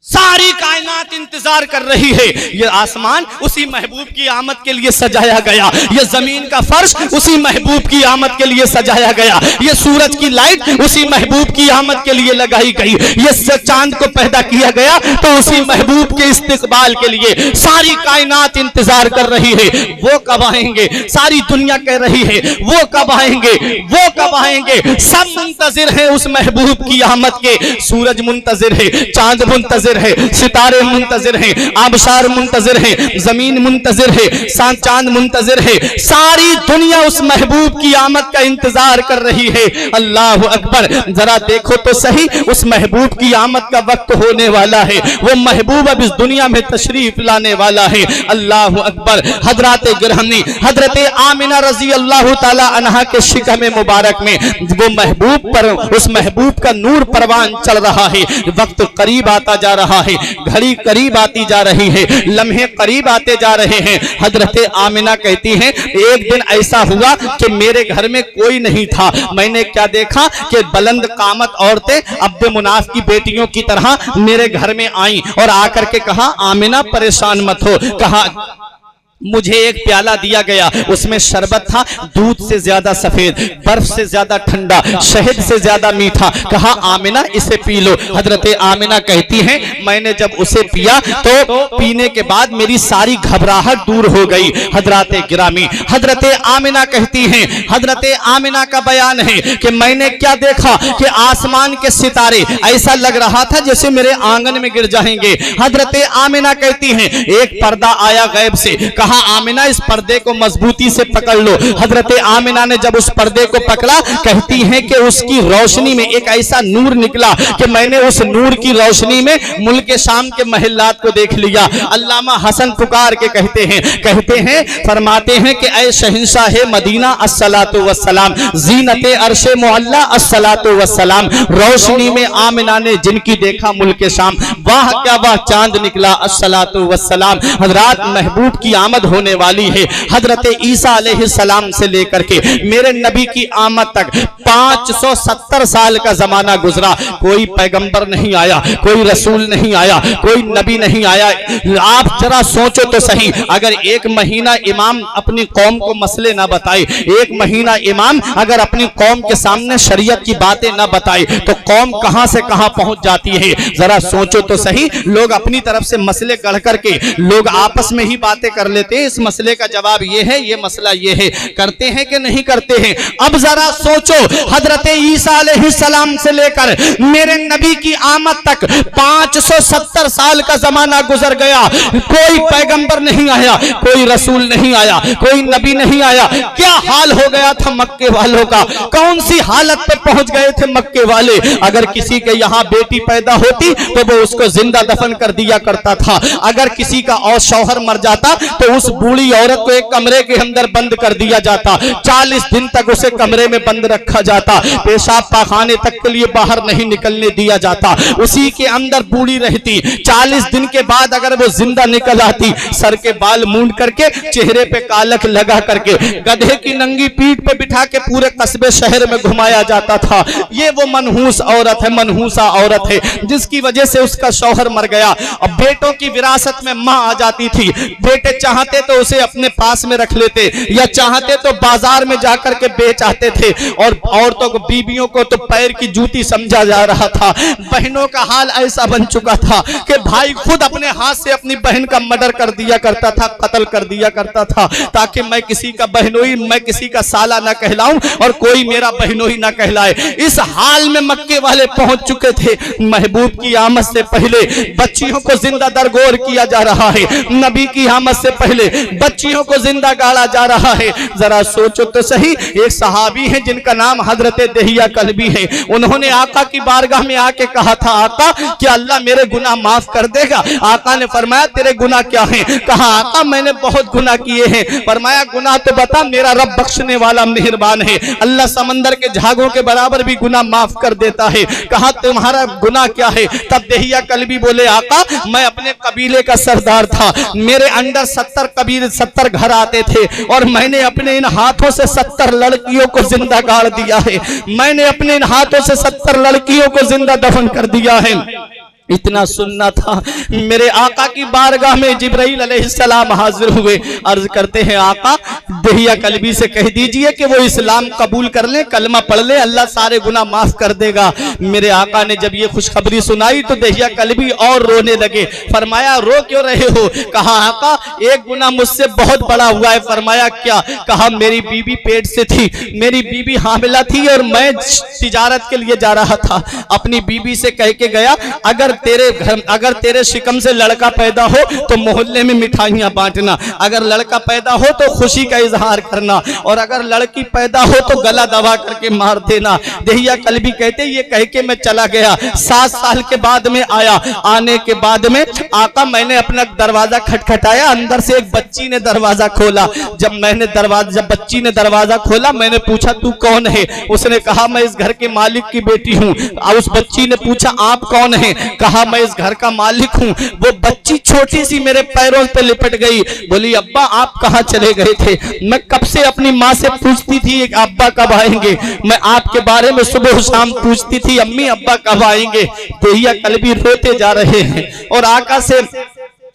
S1: सारी कायनात इंतजार कर रही है। ये आसमान उसी महबूब की आमद के लिए सजाया गया, ये जमीन का फर्श उसी महबूब की आमद के लिए सजाया गया, ये सूरज की लाइट उसी महबूब की आमद के लिए लगाई गई, ये चांद को पैदा किया गया तो उसी महबूब के इस्तिकबाल के लिए सारी कायनात इंतजार कर रही है। वो कब आएंगे? सारी दुनिया कह रही है वो कब आएंगे, वो कब आएंगे। सब मुंतजिर है उस महबूब की आमद के। सूरज मुंतजिर है, चांद मुंतजिर है, सितारे मुंतजिर हैं, आबशार मुंतजिर हैं, जमीन मुंतजिर है, चांद मुंतजिर है। सारी दुनिया उस महबूब की आमद का इंतजार कर रही है। अल्लाह अकबर। जरा देखो तो सही, उस महबूब की आमद का वक्त होने वाला है। वो महबूब अब इस दुनिया में तशरीफ लाने वाला है। अल्लाह अकबर। हजरत गिरहनी हजरत आमिना रजी अल्लाह ताला अन्हा के शिकम मुबारक में वो महबूब पर, उस महबूब का नूर परवान चल रहा है। वक्त करीब आता जा रहा है, घड़ी करीब आती जा रही है, लम्हे करीब आते जा रहे हैं। हजरत आमिना कहती हैं एक दिन ऐसा हुआ कि मेरे घर में कोई नहीं था। मैंने क्या देखा कि बुलंद कामत औरतें अब्दे मुनाफ की बेटियों की तरह मेरे घर में आई और आकर के कहा आमिना परेशान मत हो। कहा मुझे एक प्याला दिया गया, उसमें शरबत था दूध से ज्यादा सफेद, बर्फ से ज्यादा ठंडा, शहद से ज्यादा मीठा। कहा आमिना इसे पी लो। हजरत आमिना कहती हैं मैंने जब उसे पिया तो पीने के बाद मेरी सारी घबराहट दूर हो गई। हजरत गिरामी हजरत आमिना कहती हैं, हजरत आमिना का बयान है कि मैंने क्या देखा कि आसमान के सितारे ऐसा लग रहा था जैसे मेरे आंगन में गिर जाएंगे। हजरत आमिना कहती हैं एक पर्दा आया गैब से, कहा आमिना इस पर्दे को मजबूती से पकड़ लो। हजरत आमिना ने जब उस पर्दे को पकड़ा, कहती हैं कि उसकी रोशनी में एक ऐसा नूर निकला कि मैंने उस नूर की रोशनी में मुल्क शाम के महल्लात को देख लिया। अल्लामा हसन पुकार के कहते हैं फरमाते हैं कि ऐ शहंशाह मदीना अस्सलातु वस्सलाम, जीनत अर्शे मुअल्ला अस्सलातु वस्सलाम। रोशनी में आमिना ने जिनकी देखा मुल्क शाम, वाह क्या वाह चांद निकला अस्सलातु वस्सलाम। हजरात महबूब की आमद होने वाली है। हजरत ईसा अलैहिस्सलाम से लेकर के मेरे नबी की आमद तक 570 साल का जमाना गुजरा। कोई पैगंबर नहीं आया, कोई रसूल नहीं आया, कोई नबी नहीं आया। आप जरा सोचो तो सही, अगर एक महीना इमाम अपनी कौम को मसले ना बताए, एक महीना इमाम अगर अपनी कौम के सामने शरीयत की बातें ना बताए तो कौम कहां से कहां पहुंच जाती है। जरा सोचो तो सही। लोग अपनी तरफ से मसले गढ़ करके लोग आपस में ही बातें कर लेते हैं, इस मसले का जवाब ये है, ये मसला ये है, करते हैं कि नहीं करते हैं। अब जरा सोचो, हजरत ईसा अलैहिस्सलाम से लेकर मेरे नबी की आमद तक 570 साल का जमाना गुजर गया। कोई पैगंबर नहीं आया, कोई रसूल नहीं आया, कोई नबी नहीं आया। क्या हाल हो गया था मक्के वालों का, कौन सी हालत पे पहुंच गए थे मक्के वाले। अगर किसी के यहाँ बेटी पैदा होती तो वो उसको जिंदा दफन कर दिया करता था। अगर किसी का और शौहर मर जाता तो उस बूढ़ी औरत को एक कमरे के अंदर बंद कर दिया जाता, 40 दिन तक उसे कमरे में बंद रखा जाता, पेशाब पाखाने तक के लिए बाहर नहीं निकलने दिया जाता, उसी के अंदर बूढ़ी रहती। 40 दिन के बाद अगर वो जिंदा निकल आती, सर के बाल मूंड करके, चेहरे पे कालक लगा करके, गधे की नंगी पीठ पे बिठा के पूरे कस्बे शहर में घुमाया जाता था। ये वो मनहूस औरत है, मनहूसा औरत है जिसकी वजह से उसका शौहर मर गया। अब बेटों की विरासत में माँ आ जाती थी, बेटे चाहते तो उसे अपने पास में रख लेते या चाहते तो बाजार में जाकर के बेच आते थे। और औरतों को, बीबियों को तो पैर की जूती समझा जा रहा था। बहनों का हाल ऐसा बन चुका था कि भाई खुद अपने हाथ से अपनी बहन का मर्डर कर दिया करता था, कत्ल कर दिया करता था, ताकि मैं किसी का बहनोई, मैं किसी का साला ना कहलाऊं और कोई मेरा बहनोई ना कहलाए। इस हाल में मक्के वाले पहुंच चुके थे। महबूब की आमद से पहले बच्चियों को जिंदा दरगोर किया जा रहा है, नबी की आमद से पहले बच्चियों को जिंदा गाड़ा जा रहा है। जरा सोचो तो सही। एक सहाबी है जिनका नाम हजरत दहिया कल्बी है, उन्होंने आका की बारगाह में आके कहा था आका क्या अल्लाह मेरे गुनाह माफ कर देगा। आका ने फरमाया तेरे गुनाह क्या हैं। कहा आका मैंने बहुत गुनाह किए हैं। फरमाया गुनाह तो बता, मेरा रब बख्शने वाला मेहरबान है, अल्लाह समंदर के झागों के बराबर भी गुनाह माफ कर देता है। कहा तुम्हारा गुनाह क्या है। तब दहिया कल्बी बोले आका मैं अपने कबीले का सरदार था, मेरे अंडर 70 घर आते थे और मैंने अपने इन हाथों से 70 लड़कियों को जिंदा गाड़ दिया है, मैंने अपने इन हाथों से 70 लड़कियों को जिंदा दफन कर दिया है। इतना सुनना था। मेरे आका की बारगाह में जिब्राइल अलैहिस्सलाम हाजिर हुए, अर्ज करते हैं आका दहिया कल्बी से कह दीजिए कि वो इस्लाम कबूल कर ले, कलमा पढ़ ले, अल्लाह सारे गुनाह माफ कर देगा। मेरे आका ने जब ये खुशखबरी सुनाई तो दहिया कल्बी और रोने लगे। फरमाया रो क्यों रहे हो? कहा आका एक गुनाह मुझसे बहुत बड़ा हुआ है। फरमाया क्या? कहा मेरी बीबी पेट से थी, मेरी बीबी हामिला थी और मैं तिजारत के लिए जा रहा था। अपनी बीबी से कह के गया अगर तेरे शिकम से लड़का पैदा हो तो मोहल्ले में मिठाइयां बांटना, अगर लड़का पैदा हो तो खुशी का इजहार करना, और अगर लड़की पैदा हो तो गला दबा करके मार देना। दहिया कल्बी कहते ये कह के मैं चला गया। 7 साल के बाद में आया। आने के बाद में आका मैंने अपना दरवाजा खटखटाया, अंदर से एक बच्ची ने दरवाजा खोला। जब बच्ची ने दरवाजा खोला मैंने पूछा तू कौन है? उसने कहा मैं इस घर के मालिक की बेटी हूँ। उस बच्ची ने पूछा आप कौन है? कहा मैं इस घर का मालिक हूँ। वो बच्ची छोटी सी मेरे पैरों पे लिपट गई, बोली अब्बा आप कहाँ चले गए थे? मैं कब से अपनी माँ से पूछती थी अब्बा कब आएंगे, मैं आपके बारे में सुबह शाम पूछती थी अम्मी अब्बा कब आएंगे। दहिया कल्बी रोते जा रहे हैं और आका से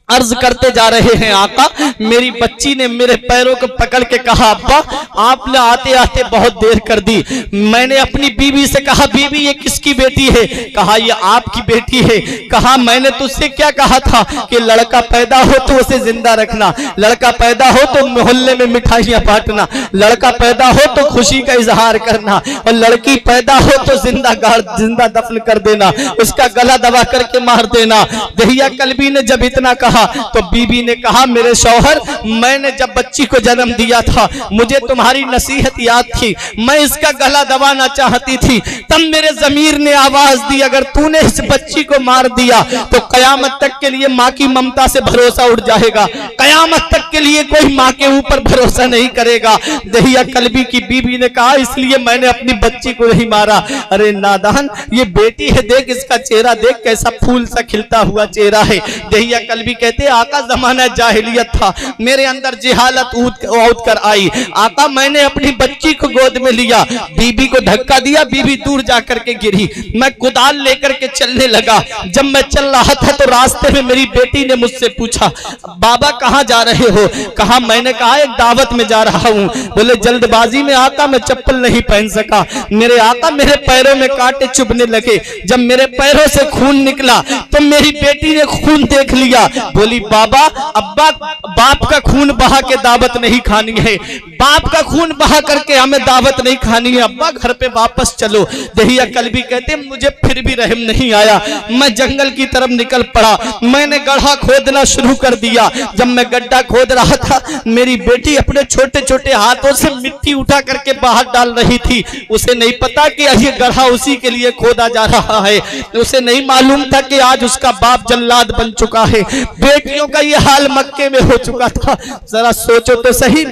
S1: अर्ज करते जा रहे हैं आका मेरी बच्ची ने मेरे पैरों को पकड़ के कहा अब्बा आपने आते आते बहुत देर कर दी। मैंने अपनी बीवी से कहा बीवी ये किसकी बेटी है? कहा ये आपकी बेटी है। कहा मैंने तुझसे क्या कहा था कि लड़का पैदा हो तो उसे जिंदा रखना, लड़का पैदा हो तो मोहल्ले में मिठाइयां बांटना, लड़का पैदा हो तो खुशी का इजहार करना, और लड़की पैदा हो तो जिंदा दफन कर देना, उसका गला दबा करके मार देना। दहिया कल्बी ने जब इतना कहा तो बीबी ने कहा मेरे शौहर मैंने जब बच्ची को जन्म दिया था मुझे तुम्हारी नसीहत याद थी, मैं इसका गला दबाना चाहती थी, तब मेरे ज़मीर ने आवाज दी अगर तूने इस बच्ची को मार दिया तो कयामत तक के लिए माँ की ममता से भरोसा उठ जाएगा, कयामत तक के लिए कोई माँ के ऊपर भरोसा नहीं करेगा। दहिया कल्बी की बीबी ने कहा इसलिए मैंने अपनी बच्ची को नहीं मारा। अरे नादान ये बेटी है, देख इसका चेहरा देख कैसा फूल सा खिलता हुआ चेहरा है। दहिया कल्बी कहते आका जमाना जाहिलियत था, मेरे अंदर जिहालत उठ कर आई। आका मैंने अपनी बच्ची को गोद में लिया, बीबी को धक्का दिया, बीबी दूर जाकर के गिरी, मैं कुदाल लेकर के चलने लगा। जब मैं चल रहा था तो रास्ते में मेरी बेटी ने मुझसे पूछा बाबा कहाँ जा रहे हो? कहा मैंने कहा एक दावत में जा रहा हूँ। बोले जल्दबाजी में आका मैं चप्पल नहीं पहन सका, मेरे आका मेरे पैरों में कांटे चुभने लगे, जब मेरे पैरों से खून निकला तो मेरी बेटी ने खून देख लिया, बोली बाबा अब्बा बाप का खून बहा के दावत नहीं खानी है, बाप का खून बहा करके हमें दावत नहीं खानी है, अब्बा घर पे वापस चलो। दहिया कल्बी कहते मुझे फिर भी रहम नहीं आया, मैं जंगल की तरफ निकल पड़ा, मैंने गड्ढा खोदना शुरू कर दिया। जब मैं गड्ढा खोद रहा था मेरी बेटी अपने छोटे छोटे हाथों से मिट्टी उठा करके बाहर डाल रही थी, उसे नहीं पता कि ये गड्ढा उसी के लिए खोदा जा रहा है, उसे नहीं मालूम था कि आज उसका बाप जल्लाद बन चुका है, बेटियों का ये हाल मक्के में हो चुका था। जरा सोचो तो सही।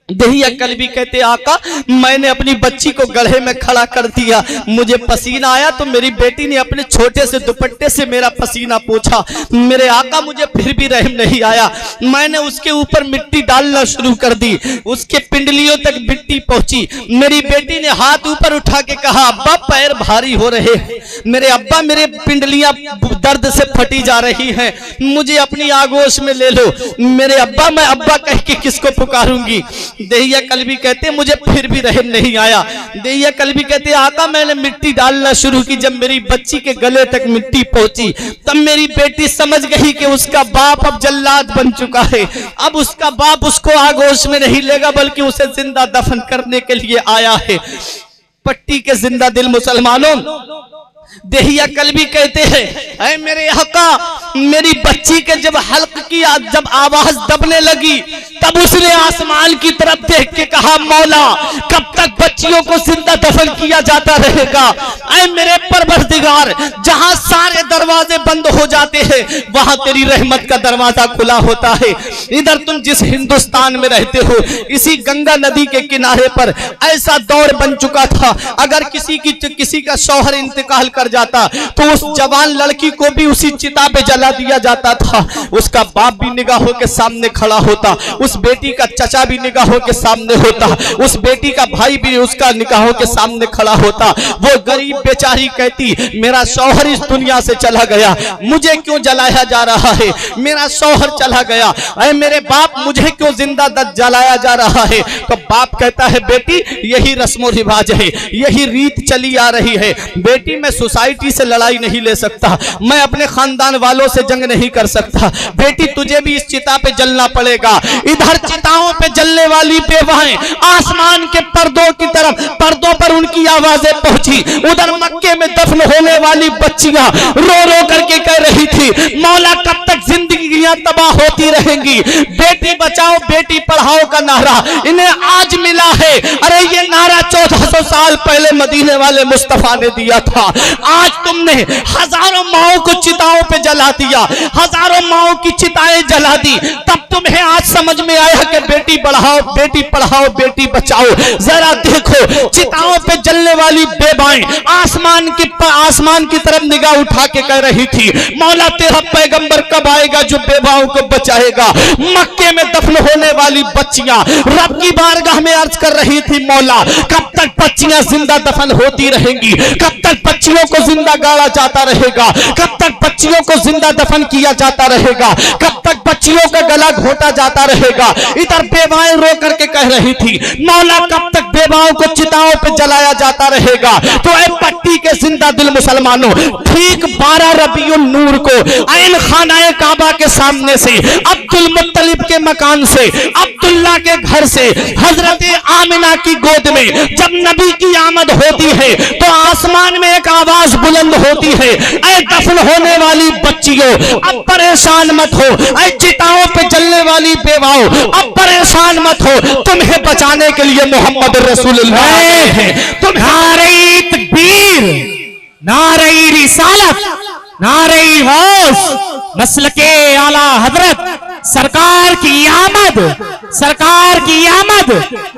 S1: दहिया कल्बी कहते आका मैंने अपनी बच्ची को गड्ढे में खड़ा कर दिया, मुझे पसीना आया तो मेरी बेटी ने अपने छोटे से दुपट्टे से मेरा पसीना पोंछा, मेरे आका मुझे फिर भी रहम नहीं आया, मैंने उसके ऊपर मिट्टी डालना शुरू कर दी, उसके पिंडलियों तक मिट्टी पहुंची। मेरी बेटी ने हाथ ऊपर उठा के कहा अब्बा पैर भारी हो रहे हैं, मेरे अब्बा मेरे पिंडलियां दर्द से फटी जा रही हैं, मुझे अपनी आगोश में ले लो। मेरे अब्बा मैं अब्बा कह के किसको पुकारूंगी? दहिया कल्बी कहते मुझे फिर भी रहम नहीं आया। दहिया कल्बी कहते आका मैंने मिट्टी डालना शुरू की, जब मेरी बच्ची के गले तक मिट्टी पहुंची तब मेरी बेटी समझ गई कि उसका बाप अब जल्लाद बन चुका है, अब उसका बाप उसको आगोश में नहीं लेगा बल्कि उसे जिंदा दफन करने के लिए आया है। पट्टी के जिंदा दिल मुसलमानों, दहिया कल्बी कहते हैं ऐ मेरे आका मेरी बच्ची के जब हल्क की जब आवाज दबने लगी तब उसने आसमान की तरफ देख के कहा मौला कब तक बच्चियों को जिंदा दफन किया जाता रहेगा? ऐ मेरे परवरदिगार जहां सारे दरवाजे बंद हो जाते हैं वहां तेरी रहमत का दरवाजा खुला होता है। इधर तुम जिस हिंदुस्तान में रहते हो इसी गंगा नदी के किनारे पर ऐसा दौर बन चुका था, अगर किसी का शौहर इंतकाल कर जाता तो उस जवान लड़की को भी उसी चिता पे जला जला दिया जाता था, उसका बाप भी निगाहों के सामने खड़ा होता, उस बेटी का चचा भी निगाहों के सामने होता, उस बेटी का भाई भी उसका निगाहों के सामने खड़ा होता। वो गरीब बेचारी कहती, मेरा शौहर इस दुनिया से चला गया, मुझे क्यों जलाया जा रहा है, मेरा शौहर चला गया, अरे मेरे बाप मुझे क्यों जिंदा जलाया जा रहा है। तो बाप कहता है, बेटी यही रस्मो रिवाज है, यही रीत चली आ रही है। बेटी मैं सोसाइटी से लड़ाई नहीं ले सकता, मैं अपने खानदान वालों से जंग नहीं कर सकता, बेटी तुझे भी इस चिता पे जलना पड़ेगा। इधर चिताओं पे जलने वाली बेवाएं आसमान के पर्दों की तरफ, पर्दों पर उनकी आवाजें पहुंची। उधर मक्के में दफन होने वाली बच्चियां रो रो करके कह रही थी, मौला कब तक जिंदगियां तबाह होती रहेंगी। बेटी बचाओ बेटी पढ़ाओ का नारा इन्हें आज मिला है। अरे ये नारा 1400 साल पहले मदीने वाले मुस्तफा ने दिया था। आज तुमने हजारों माओं को चिताओं पे जला दिया, हजारों माओं की चिताएं जला दी, तब तुम्हें आज समझ में आया कि बेटी बढ़ाओ बेटी पढ़ाओ बेटी बचाओ। जरा देखो चिताओं पे जलने वाली बेवाएं आसमान की तरफ निगाह उठा के कह रही थी, मौला तेरा पैगंबर कब आएगा जो बेवाओं को बचाएगा। मक्के में दफन होने वाली बच्चियां रब की बारगाह में अर्ज कर रही थी, मौला कब तक बच्चियां जिंदा दफन होती रहेंगी, कब तक बच्चियों को जिंदा गाड़ा जाता रहेगा, कब तक बच्चियों को जिंदा दफन किया जाता रहेगा, कब तक बच्चियों का गला घोटा जाता रहेगा। इधर बेवाएं रो करके कह रही थी, मौला कब तक बेवाओं को चिताओं पे जलाया जाता रहेगा। तो ए पट्टी के जिंदा दिल मुसलमानों, ठीक 12 रबीउल नूर को ऐन खानाए काबा के सामने से, अब्दुल मुत्तलिब के मकान से, अब्दुल्ला के घर से, हजरत आमिना की गोद में जब नबी की आमद होती है तो आसमान में एक आवाज बुलंद होती है, ऐ दफन होने वाली बच्चियों अब परेशान मत हो, ऐ चिताओं पे जलने वाली बेवाओं अब परेशान मत हो, तुम्हें बचाने के लिए मोहम्मद रसूलुल्लाह है।
S2: नारे तकबीर, नारे रिसालत, नारे गौस, मसलके आला हजरत, सरकार की आमद, सरकार की आमद,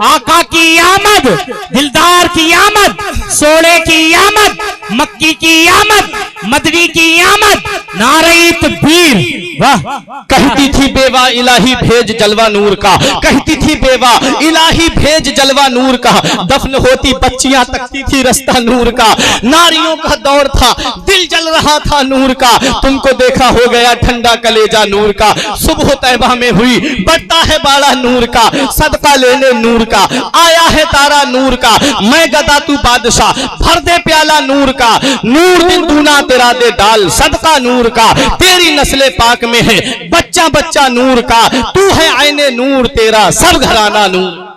S2: आका की आमद, दिलदार की आमद, सोने की आमद, मक्की की आमद, मदनी की आमद, नारे तकबीर। वाह।
S1: कहती थी बेवा इलाही भेज जलवा नूर का, कहती थी बेवा इलाही भेज जलवा नूर का। दफन होती बच्चियां तकती थी रास्ता नूर का। नारियों का दौर था, दिल जल रहा था नूर का। तुमको देखा हो गया ठंडा कलेजा नूर का। सुबह तैबा में हुई बढ़ता है बाड़ा नूर का, सदका लेने नूर का आया है तारा नूर का। मैं गदा तू बादशाह भर दे प्याला नूर का, नूर दिन दूना तेरा दे डाल सदका नूर का। तेरी नस्ले पाक में है बच्चा बच्चा नूर का, तू है आईने नूर तेरा सब घराना नूर।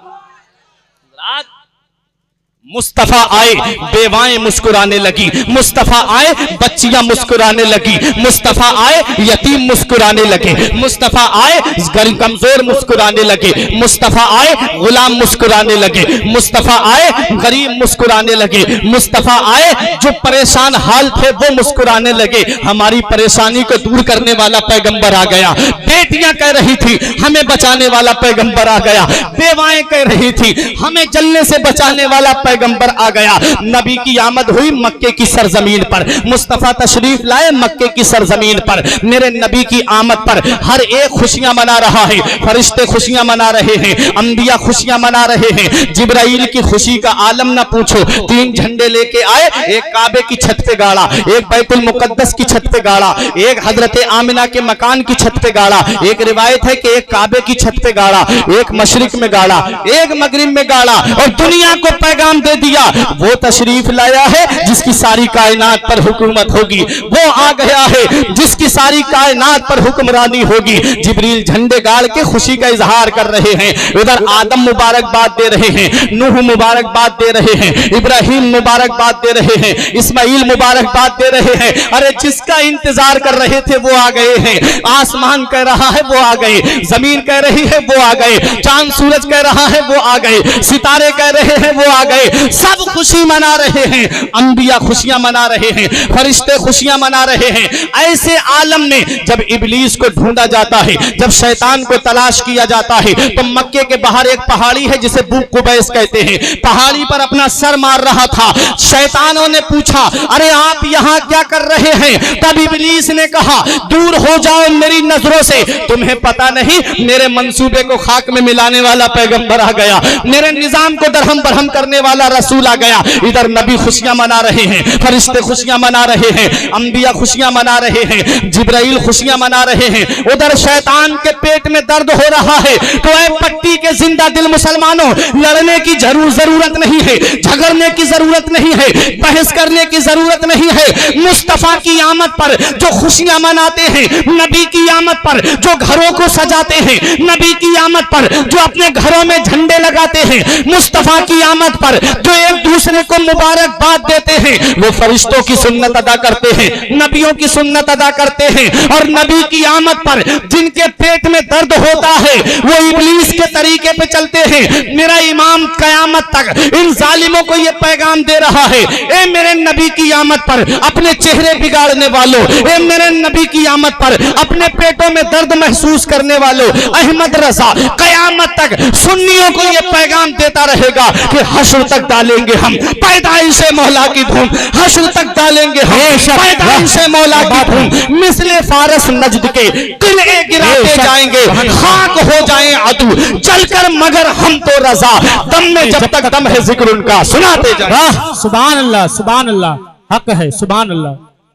S1: मुस्तफा आए बेवाएं मुस्कुराने लगी, मुस्तफा आए बच्चियां मुस्कुराने लगी, मुस्तफा आए यतीम मुस्कुराने लगे, मुस्तफा आए गरीब कमजोर मुस्कुराने लगे, मुस्तफा आए गुलाम मुस्कुराने लगे, मुस्तफा आए गरीब मुस्कुराने लगे, मुस्तफा आए जो परेशान हाल थे वो मुस्कुराने लगे। हमारी परेशानी को दूर करने वाला पैगंबर आ गया। बेटियां कह रही थी हमें बचाने वाला पैगंबर आ गया, बेवाएं कह रही थी हमें जलने से बचाने वाला पैगंबर आ गया। नबी की आमद हुई मक्के की सरजमीन पर, मुस्तफा तशरीफ लाए मक्के की सरजमीन पर। मेरे नबी की आमद पर हर एक खुशियां मना रहा है, फरिश्ते खुशियां मना रहे हैं, अंबिया खुशियां मना रहे हैं। जिब्राइल की खुशी का आलम ना पूछो। 3 झंडे लेके आए, एक काबे की छत पे गाड़ा, एक बैतुल मुकद्दस की छत पे गाड़ा, एक हजरत आमिना के मकान की छत पे गाड़ा। एक रिवायत है कि एक काबे की छत पे गाड़ा, एक मशरिक में गाड़ा, एक मगरिब में गाड़ा, और दुनिया को पैगाम दे दिया वो तशरीफ लाया है जिसकी सारी कायनात पर हुकूमत होगी, वो आ गया है जिसकी सारी कायनात पर हुक्मरानी होगी। जिब्रील झंडे गाड़ के खुशी का इजहार कर रहे हैं। उधर आदम मुबारकबाद दे रहे हैं, नूह मुबारकबाद दे रहे हैं, इब्राहिम मुबारकबाद दे रहे हैं, इस्माइल मुबारकबाद दे रहे हैं। अरे जिसका इंतजार कर रहे थे वो आ गए हैं। आसमान कह रहा है वो आ गए, जमीन कह रही है वो आ गए, चांद सूरज कह रहा है वो आ गए, सितारे कह रहे हैं वो आ गए। सब खुशी मना रहे हैं, अंबिया खुशियां मना रहे हैं, फरिश्ते खुशियां मना रहे हैं। ऐसे आलम में जब इब्लीस को ढूंढा जाता है, जब शैतान को तलाश किया जाता है, तो मक्के के बाहर एक पहाड़ी है जिसे बुक कुबैस कहते हैं, पहाड़ी पर अपना सर मार रहा था। शैतानों ने पूछा, अरे आप यहाँ क्या कर रहे हैं? तब इब्लीस ने कहा, दूर हो जाओ मेरी नजरों से, तुम्हें पता नहीं मेरे मंसूबे को खाक में मिलाने वाला पैगंबर आ गया, मेरे निजाम को दरहम बरहम करने वाला रसूल आ गया। इधर नबी खुशियां मना रहे हैं, फरिश्ते खुशियां मना रहे हैं, अंबिया खुशियां मना रहे हैं, जिब्राइल खुशियां मना रहे हैं। उधर शैतान के पेट में दर्द हो रहा है। तो ऐ पट्टी के जिंदा दिल मुसलमानों, लड़ने की जरूरत नहीं है, झगड़ने की जरूरत नहीं है, बहस करने की जरूरत नहीं है। मुस्तफा की आमद पर जो खुशियां मनाते हैं, नबी की आमद पर जो घरों को सजाते हैं, नबी की आमद पर जो अपने घरों में झंडे लगाते हैं, मुस्तफा की आमद पर जो एक दूसरे को मुबारकबाद देते हैं, वो फरिश्तों की सुन्नत अदा करते हैं, नबियों की सुन्नत अदा करते हैं। और नबी की आमद पर जिनके पेट में दर्द होता है, वो इब्लीस के तरीके पे चलते हैं। मेरा इमाम कयामत तक इन जालिमों को ये पैगाम दे रहा है, ए मेरे नबी की आमद पर अपने चेहरे बिगाड़ने वालों, ए मेरे नबी की आमद पर अपने पेटों में दर्द महसूस करने वालों, अहमद रजा कयामत तक सुन्नियों को ये पैगाम देता रहेगा कि हश्र तक डालेंगे हम पैदाइश मौला की धूम, हश्र तक डालेंगे हम पैदाइश मौला की धूम। मिसले फारस नजद के किले गिराते जाएंगे, खाक हो जाएं अदू जलकर, मगर हम तो रजा, दम में जब तक दम है जिक्र उनका सुनाते जाएंगे।
S2: सुभान अल्लाह, सुभान अल्लाह, हक है, सुभान अल्लाह।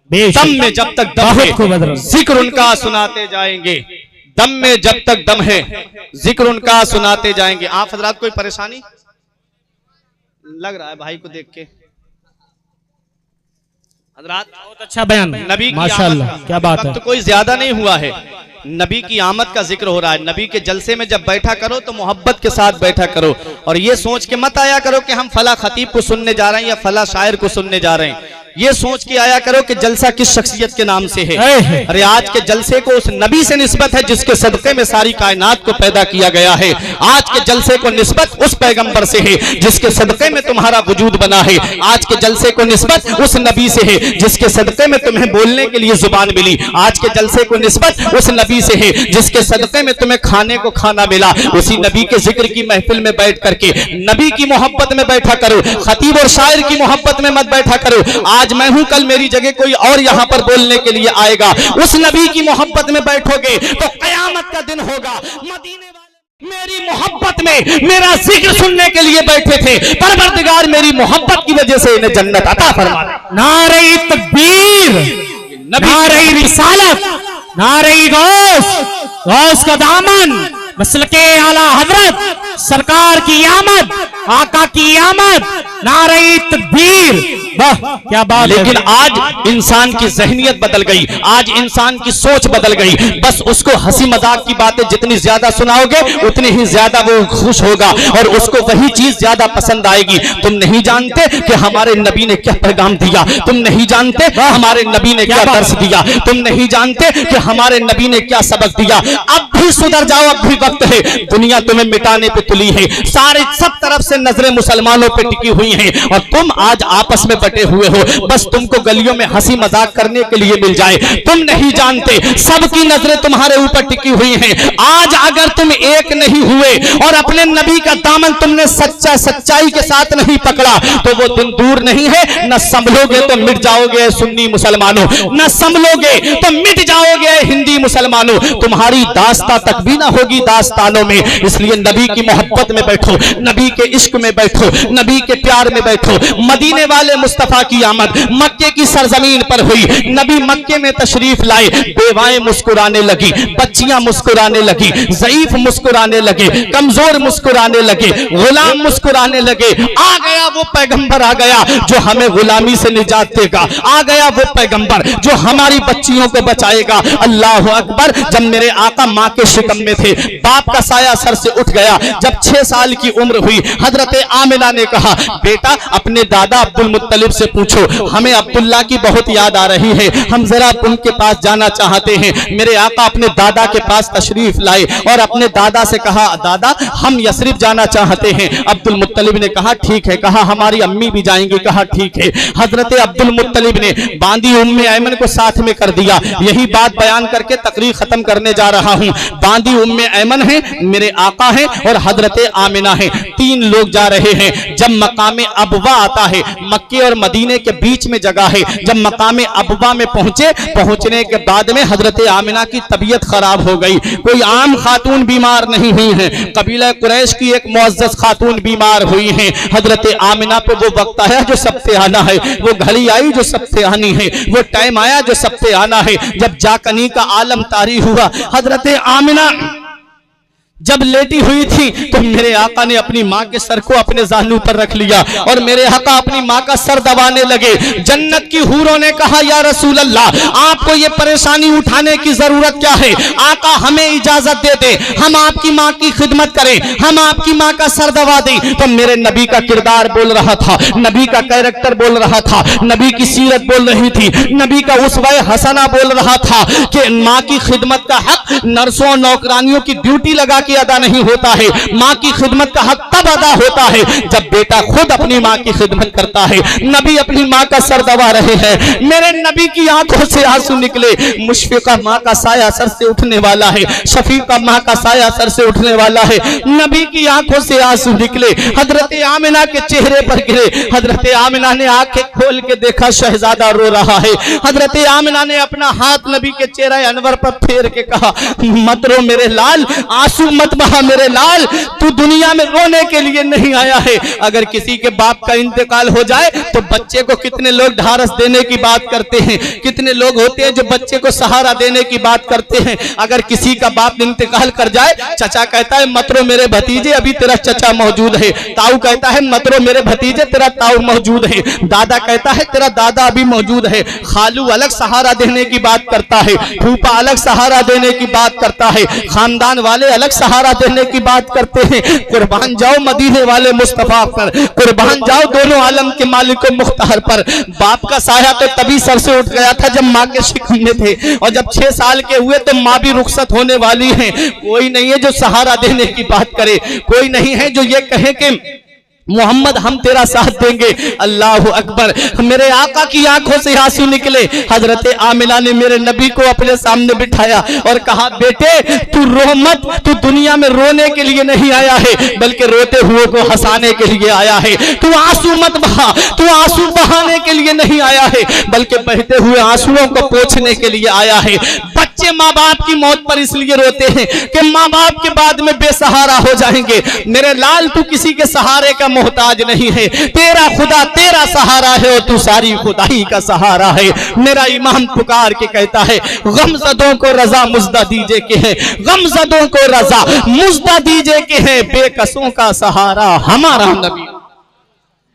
S1: दम में जब तक दम है जिक्र उनका सुनाते जाएंगे, दम में जब तक दम है जिक्र उनका सुनाते जाएंगे। आप हजरात कोई परेशानी लग रहा है भाई को देख के? हजरात
S2: बहुत अच्छा बयान,
S1: नबी
S2: माशाअल्लाह, क्या बात है।
S1: तो कोई ज्यादा नहीं हुआ है, नबी की आमद का जिक्र हो रहा है। नबी के जलसे में जब बैठा करो तो मोहब्बत के साथ बैठा करो, और ये सोच के मत आया करो कि हम फला खतीब को सुनने जा रहे हैं या फला शायर को सुनने जा रहे हैं। ये सोच के आया करो कि जलसा किस शख्सियत के नाम से है। अरे आज के जलसे को उस नबी से निस्बत है जिसके सदक़े में सारी कायनात को पैदा किया गया है। आज के जलसे को निस्बत उस पैगंबर से है जिसके सदक़े में तुम्हारा वजूद बना है। आज के जलसे को निस्बत उस नबी से है जिसके सदक़े में तुम्हें बोलने के लिए जुबान मिली। आज के जलसे को निस्बत उस नबी से है जिसके सदक़े में तुम्हें खाने को खाना मिला। उसी नबी के जिक्र की महफिल में बैठ करके नबी की मोहब्बत में बैठा करो, खतीब और शायर की मोहब्बत में मत बैठा करो। आज मैं हूं, कल मेरी जगह कोई और यहां पर बोलने के लिए आएगा। उस नबी की मोहब्बत में बैठोगे तो कयामत का दिन होगा। मदीने वाले मेरी मोहब्बत में मेरा जिक्र सुनने के लिए बैठे थे, परवरदिगार मेरी मोहब्बत की वजह से इन्हें जन्नत अता फरमा दे।
S2: नारे तकबीर, नारे रिसालत, नारे गौस का दामन, मसलके आला हजरत सरकार की आमद, आका की आमद, नारे तकबीर, वाह क्या बात।
S1: लेकिन आज इंसान की ज़हनियत बदल गई, आज इंसान की सोच बदल गई। बस उसको हंसी मजाक की बातें जितनी ज्यादा सुनाओगे उतनी ही ज्यादा वो खुश होगा और उसको वही चीज ज्यादा पसंद आएगी। तुम नहीं जानते कि हमारे नबी ने क्या पैगाम दिया, तुम नहीं जानते हमारे नबी ने क्या दर्स दिया, तुम नहीं जानते कि हमारे नबी ने क्या सबक दिया। अब भी सुधर जाओ, अब भी वक्त है। दुनिया तुम्हें मिटाने पे तुली है, सारे सब तरफ से नजरें मुसलमानों पे टिकी हुई हैं और तुम आज आपस में बटे हुए हो। बस तुमको गलियों में हंसी मजाक करने के लिए मिल जाए। तुम नहीं जानते सबकी नजरें तुम्हारे ऊपर टिकी हुई हैं। आज अगर तुम एक नहीं हुए और अपने नबी का दामन तुमने सच्चाई के साथ नहीं पकड़ा तो वो दिन दूर नहीं है। न संभलोगे तो मिट जाओगे सुन्नी मुसलमानों, न संभलोगे तो मिट जाओगे हिंदी मुसलमानों। तुम्हारी दास्ता तक भी ना होगी दास्तानों में। इसलिए नबी की मोहब्बत में बैठो, नबी के इश्क में बैठो, नबी के प्यार में बैठो। मदीने वाले मुस्तफा की आमद मक्के की सरजमीन पर हुई। नबी मक्के में तशरीफ लाए, बेवाएं मुस्कुराने लगी, बच्चियां मुस्कुराने लगी, ज़ईफ मुस्कुराने लगे, कमजोर मुस्कुराने लगे, गुलाम मुस्कुराने लगे। आ गया वो पैगंबर, आ गया जो हमें गुलामी से निजात देगा, आ गया वो पैगंबर जो हमारी बच्चियों को बचाएगा। अल्लाह अकबर। जब मेरे आका माँ के शिकम में थे, बाप का साया सर से उठ गया। जब 6 साल की उम्र हुई, हजरत आमिना ने कहा बेटा अपने दादा अब्दुल मुत्तलिब से पूछो, हमें अब्दुल्ला की बहुत याद आ रही है, हम जरा उनके पास जाना चाहते हैं। मेरे आका अपने दादा के पास तशरीफ लाए और अपने दादा से कहा दादा हम यसरिब जाना चाहते हैं। अब्दुल मुत्तलिब ने कहा ठीक है, कहा हमारी अम्मी भी जाएंगी, कहा ठीक है। हजरत अब्दुल मुत्तलिब ने बांदी उम्मे ऐमन को साथ में कर दिया। यही बात बयान करके तकरीर खत्म करने जा रहा हूं। बांदी उम्मे ऐमन है, मेरे आका है और हजरत आमिना है, 3 लोग जा रहे हैं। जब मकामे अबवा आता है, मक्के और मदीने के बीच में जगह है, जब मकामे अबवा में पहुंचने के बाद में हजरत आमिना की तबीयत खराब हो गई। कोई आम खातून बीमार नहीं हुई है, कबीला कुरैश की एक मुअज़्ज़ज़ खातून बीमार हुई है। हजरत आमिना पे वो वक्त आया जो सबसे आना है, वो घड़ी आई जो सबसे आनी है, वो टाइम आया जो सबसे आना है। जब जाकनी का आलम तारी हुआ, हजरत आमिना जब लेटी हुई थी तो मेरे आका ने अपनी माँ के सर को अपने जानू पर रख लिया और मेरे आका अपनी माँ का सर दबाने लगे। जन्नत की हूरों ने कहा या रसूल अल्लाह, आपको ये परेशानी उठाने की जरूरत क्या है? आका हमें इजाजत दे दे, हम आपकी माँ की खिदमत करें, हम आपकी माँ का सर दबा दें। तो मेरे नबी का किरदार बोल रहा था, नबी का कैरेक्टर बोल रहा था, नबी की सीरत बोल रही थी, नबी का उसवा हसना बोल रहा था कि माँ की खिदमत का हक नर्सों नौकरानियों की ड्यूटी लगा के अदा नहीं होता है, माँ की खिदमत का हक तब अदा होता है जब बेटा खुद अपनी माँ की खिदमत करता है। नबी अपनी माँ का सर दबा रहे हैं, मेरे नबी की आंखों से आंसू निकले। मुशफिका माँ का साया सर से उठने वाला है, शफीका माँ का साया सर से उठने वाला है, नबी की आंखों से आंसू निकले, हजरत आमिना के चेहरे पर गिरे। हजरत आमिना ने आंखें खोल के देखा शहजादा रो रहा है। हजरत आमिना ने अपना हाथ नबी के चेहरे अनवर पर फेर के कहा मत रो मेरे लाल, आंसू मत बहा मेरे लाल, तू दुनिया में रोने के लिए नहीं आया है। अगर किसी के बाप का इंतकाल हो जाए तो बच्चे को कितने लोग ढारस देने की बात करते हैं, कितने लोग होते हैं जो बच्चे को सहारा देने की बात करते हैं। अगर किसी का बाप इंतकाल कर जाए, चचा कहता है मत रो मेरे भतीजे, अभी तेरा चचा मौजूद है। ताऊ कहता है मत रो मेरे भतीजे, तेरा ताऊ मौजूद है। दादा कहता है तेरा दादा अभी मौजूद है। खालू अलग सहारा देने की बात करता है, फूफा अलग सहारा देने की बात करता है, खानदान वाले अलग सहारा देने की बात करते हैं। कुर्बान जाओ मदीने वाले मुस्तफा पर, कुर्बान जाओ दोनों आलम के मालिक मुख्तार पर। बाप का साया तो तभी सर से उठ गया था जब माँ के शिकम में थे, और जब 6 साल के हुए तो माँ भी रुखसत होने वाली है। कोई नहीं है जो सहारा देने की बात करे, कोई नहीं है जो ये कहे कि मोहम्मद हम तेरा साथ देंगे। अल्लाह अकबर, मेरे आका की आंखों से आंसू निकले। हजरत आमिना ने मेरे नबी को अपने सामने बिठाया और कहा बेटे तू रो मत, तू दुनिया में रोने के लिए नहीं आया है बल्कि रोते हुए को हंसाने के लिए आया है। तू आंसू मत बहा, तू आंसू बहाने के लिए नहीं आया है बल्कि बहते हुए आंसुओं को पोंछने के लिए आया है। बच्चे माँ बाप की मौत पर इसलिए रोते हैं कि माँ बाप के बाद में बेसहारा हो जाएंगे। मेरे लाल तू किसी के सहारे का मोहताज नहीं है, तेरा खुदा तेरा सहारा है और तू सारी खुदाई का सहारा है। मेरा इमाम पुकार के कहता है गमज़दों को रजा मुज़दा दीजे के है, गमज़दों को रजा मुज़दा दीजे के है, बेकसों का सहारा हमारा नबी।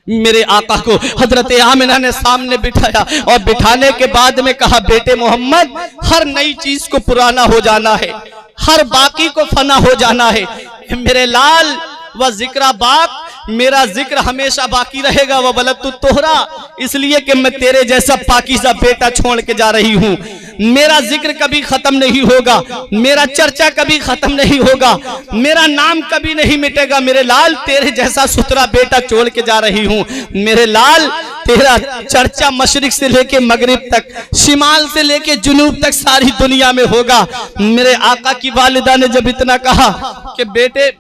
S1: मेरे आका को हजरत आमिना ने सामने बिठाया और बिठाने के बाद में कहा बेटे मोहम्मद हर नई चीज को पुराना हो जाना है, हर बाकी को फना हो जाना है। मेरे लाल व जिक्रा बाक, मेरा जिक्र हमेशा बाकी रहेगा। वह बलद तोहरा, इसलिए कि मैं तेरे जैसा पाकीज़ा बेटा छोड़ के जा रही हूँ। मेरा जिक्र कभी खत्म नहीं होगा, मेरा चर्चा कभी खत्म नहीं होगा, मेरा नाम कभी नहीं मिटेगा। मेरे लाल तेरे जैसा सुथरा बेटा छोड़ के जा रही हूँ। मेरे लाल तेरा चर्चा मशरिक से लेके मगरिब तक, शिमाल से लेके जुनूब तक सारी दुनिया में होगा। मेरे आका की वालिदा ने जब इतना कहा कि बेटे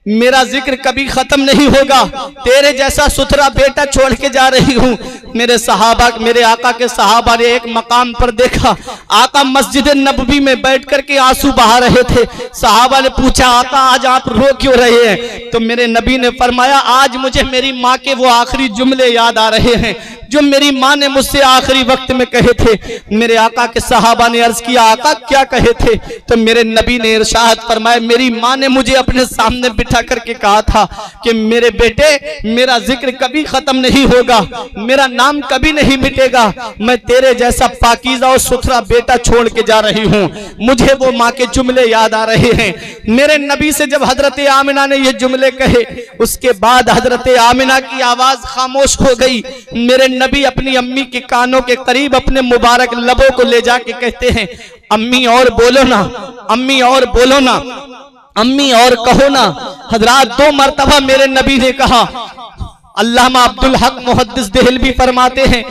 S1: मेरा जिक्र कभी खत्म नहीं होगा, तेरे जैसा सुथरा बेटा छोड़ के जा रही हूँ। मेरे सहाबा, मेरे आका के सहाबा ने एक मकाम पर देखा, आका मस्जिद नबवी में बैठ कर के आंसू बहा रहे थे। सहाबा ने पूछा आका आज आप रो क्यों रहे हैं? तो मेरे नबी ने फरमाया आज मुझे मेरी माँ के वो आखिरी जुमले याद आ रहे हैं जो मेरी माँ ने मुझसे आखिरी वक्त में कहे थे। मेरे आका के सहाबा ने अर्ज किया, आका क्या कहे थे? तो मेरे नबी ने इरशाद फरमाया, मेरी माँ ने मुझे अपने सामने बिठा करके कहा था कि मेरे बेटे, मेरा जिक्र कभी खत्म नहीं होगा, मेरा नाम कभी नहीं मिटेगा। मैं तेरे जैसा पाकीज़ा और सुथरा बेटा छोड़ के जा रही हूँ। मुझे वो माँ के जुमले याद आ रहे हैं। मेरे नबी से जब हजरत आमिना ने ये जुमले कहे, उसके बाद हजरत आमिना की आवाज खामोश हो गई। मेरे नबी अपनी अम्मी के कानों के करीब अपने मुबारक लबों को ले जाके कहते हैं, अम्मी और बोलो ना, अम्मी और बोलो ना, अम्मी और कहो ना। हजरात 2 मरतबा मेरे नबी ने कहा। अल्लामा अब्दुल हक मुहद्दिस देहलवी फरमाते हैं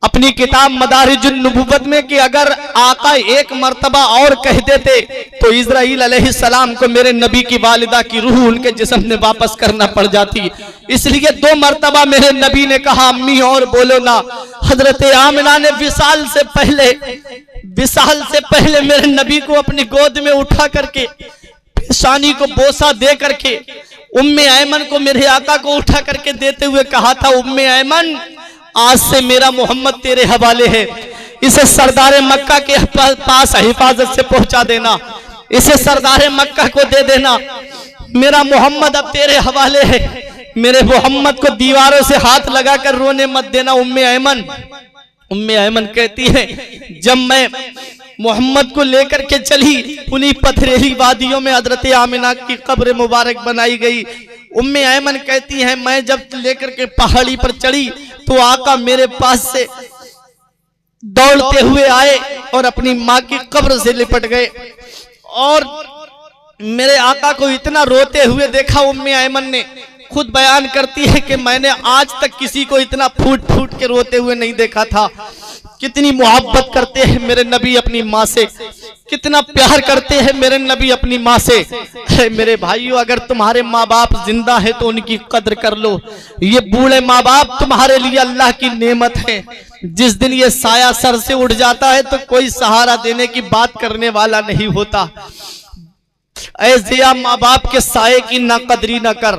S1: अपनी किताब मदारिजुन नबुव्वत में कि अगर आका 1 मरतबा और कह देते तो इज़राइल अलैहिस्सलाम को मेरे नबी की वालिदा की रूह उनके जिस्म में वापस करना पड़ जाती। इसलिए 2 मरतबा मेरे नबी ने कहा, अम्मी और बोलो ना। हजरत आमिना ने विसाल से पहले मेरे नबी को अपनी गोद में उठा करके पेशानी को बोसा दे करके उम्मे ऐमन को मेरे आका को उठा करके देते हुए कहा था, उम्मे ऐमन आज से मेरा मोहम्मद तेरे हवाले है। इसे सरदार मक्का के पास हिफाजत से पहुंचा देना, इसे सरदार मक्का को दे देना। मेरा मोहम्मद अब तेरे हवाले है। मेरे मोहम्मद को दीवारों से हाथ लगाकर रोने मत देना उम्मे ऐमन। उम्मे ऐमन कहती है, जब मैं मोहम्मद को लेकर के चली, उन्हीं पथरीली वादियों में हजरत आमिना की कब्र मुबारक बनाई गई। उम्मे ऐमन कहती है, मैं जब लेकर के पहाड़ी पर चढ़ी तो आका मेरे पास से दौड़ते हुए आए और अपनी माँ की कब्र से लिपट गए और मेरे आका को इतना रोते हुए देखा। उम्मे ऐमन ने खुद बयान करती है कि मैंने आज तक किसी को इतना फूट फूट के रोते हुए नहीं देखा था। कितनी मोहब्बत करते हैं मेरे नबी अपनी माँ से, कितना प्यार करते हैं मेरे नबी अपनी माँ से। मेरे भाइयों, अगर तुम्हारे माँ बाप जिंदा है तो उनकी कद्र कर लो। ये बूढ़े माँ बाप तुम्हारे लिए अल्लाह की नेमत है। जिस दिन ये साया सर से उड़ जाता है तो कोई सहारा देने की बात करने वाला नहीं होता। ऐसे माँ बाप के साये की ना कदरी न कर,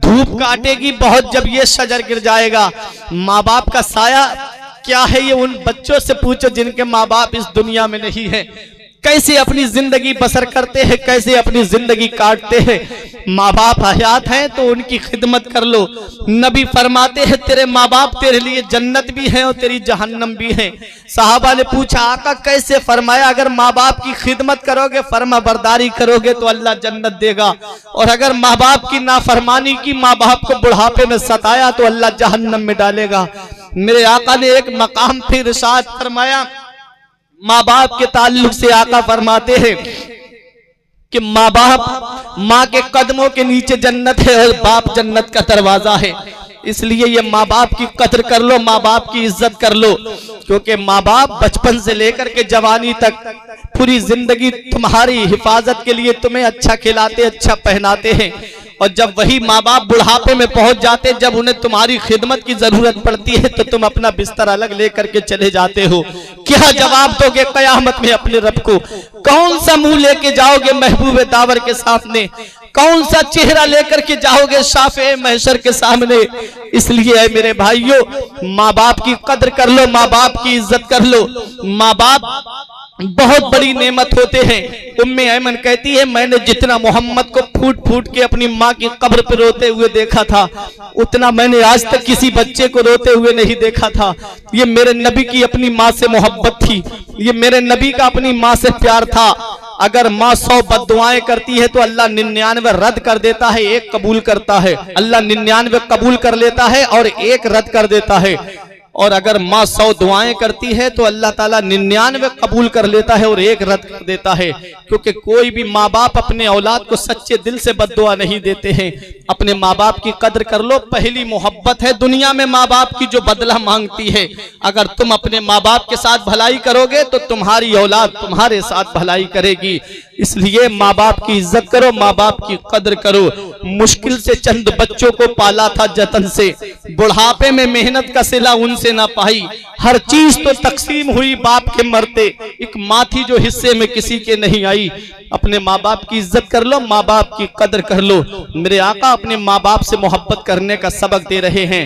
S1: धूप काटेगी बहुत जब ये शजर गिर जाएगा। माँ बाप का साया क्या है ये उन बच्चों से पूछो जिनके माँ बाप इस दुनिया में नहीं है। कैसे अपनी जिंदगी बसर करते हैं, कैसे अपनी जिंदगी काटते हैं। माँ बाप हयात हैं तो उनकी खिदमत कर लो। नबी फरमाते हैं, तेरे माँ बाप तेरे लिए जन्नत भी है और तेरी जहन्नम भी है। साहबा ने पूछा, आका कैसे? फरमाया, अगर माँ बाप की खिदमत करोगे, फर्मा बरदारी करोगे तो अल्लाह जन्नत देगा, और अगर माँ बाप की नाफरमानी की, माँ बाप को बुढ़ापे में सताया तो अल्लाह जहन्नम में डालेगा। मेरे आका ने एक मकाम फिर इरशाद फरमाया, माँ बाप के ताल्लुक से आका फरमाते हैं कि माँ बाप, माँ के कदमों के नीचे जन्नत है और बाप जन्नत का दरवाजा है। इसलिए ये माँ बाप की कद्र कर लो, माँ बाप की इज्जत कर लो, क्योंकि माँ बाप बचपन से लेकर के जवानी तक पूरी जिंदगी तुम्हारी हिफाजत के लिए तुम्हें अच्छा खिलाते, अच्छा पहनाते हैं। और जब वही माँ बाप बुढ़ापे में पहुंच जाते, जब उन्हें तुम्हारी खिदमत की जरूरत पड़ती है तो तुम अपना बिस्तर अलग लेकर के चले जाते हो। क्या जवाब दोगे कयामत में अपने रब को? कौन सा मुंह लेके जाओगे महबूब दावर के सामने? कौन सा चेहरा लेकर के जाओगे शाफे महशर के सामने? इसलिए मेरे भाइयों, माँ बाप की कद्र कर लो, माँ बाप की इज्जत कर लो। माँ बाप बहुत बड़ी नेमत होते हैं। उम्मे ऐमन कहती है, मैंने जितना मोहम्मद को फूट फूट के अपनी माँ की कब्र पर रोते हुए देखा था, उतना मैंने आज तक किसी बच्चे को रोते हुए नहीं देखा था। ये मेरे नबी की अपनी माँ से मोहब्बत थी, ये मेरे नबी का अपनी माँ से प्यार था। अगर माँ 100 बद्दुआएं करती है तो अल्लाह 99 रद्द कर देता है, 1 कबूल करता है। अल्लाह 99 कबूल कर लेता है और 1 रद्द कर देता है। और अगर माँ 100 दुआएं करती है तो अल्लाह ताला 99 कबूल कर लेता है और 1 रद्द कर देता है। क्योंकि कोई भी माँ बाप अपने औलाद को सच्चे दिल से बद्दुआ नहीं देते हैं। अपने माँ बाप की कद्र कर लो, पहली मोहब्बत है दुनिया में माँ बाप की जो बदला मांगती है। अगर तुम अपने माँ बाप के साथ भलाई करोगे तो तुम्हारी औलाद तुम्हारे साथ भलाई करेगी। इसलिए माँ बाप की इज्जत करो, माँ बाप की कद्र करो। मुश्किल से चंद बच्चों को पाला था जतन से, बुढ़ापे में मेहनत का सिला उनसे ना पाई। हर चीज तो तकसीम हुई बाप के मरते, एक माँ थी जो हिस्से में किसी के नहीं आई। अपने माँ बाप की इज्जत कर लो, माँ बाप की कदर कर लो। मेरे आका अपने माँ बाप से मोहब्बत करने का सबक दे रहे हैं।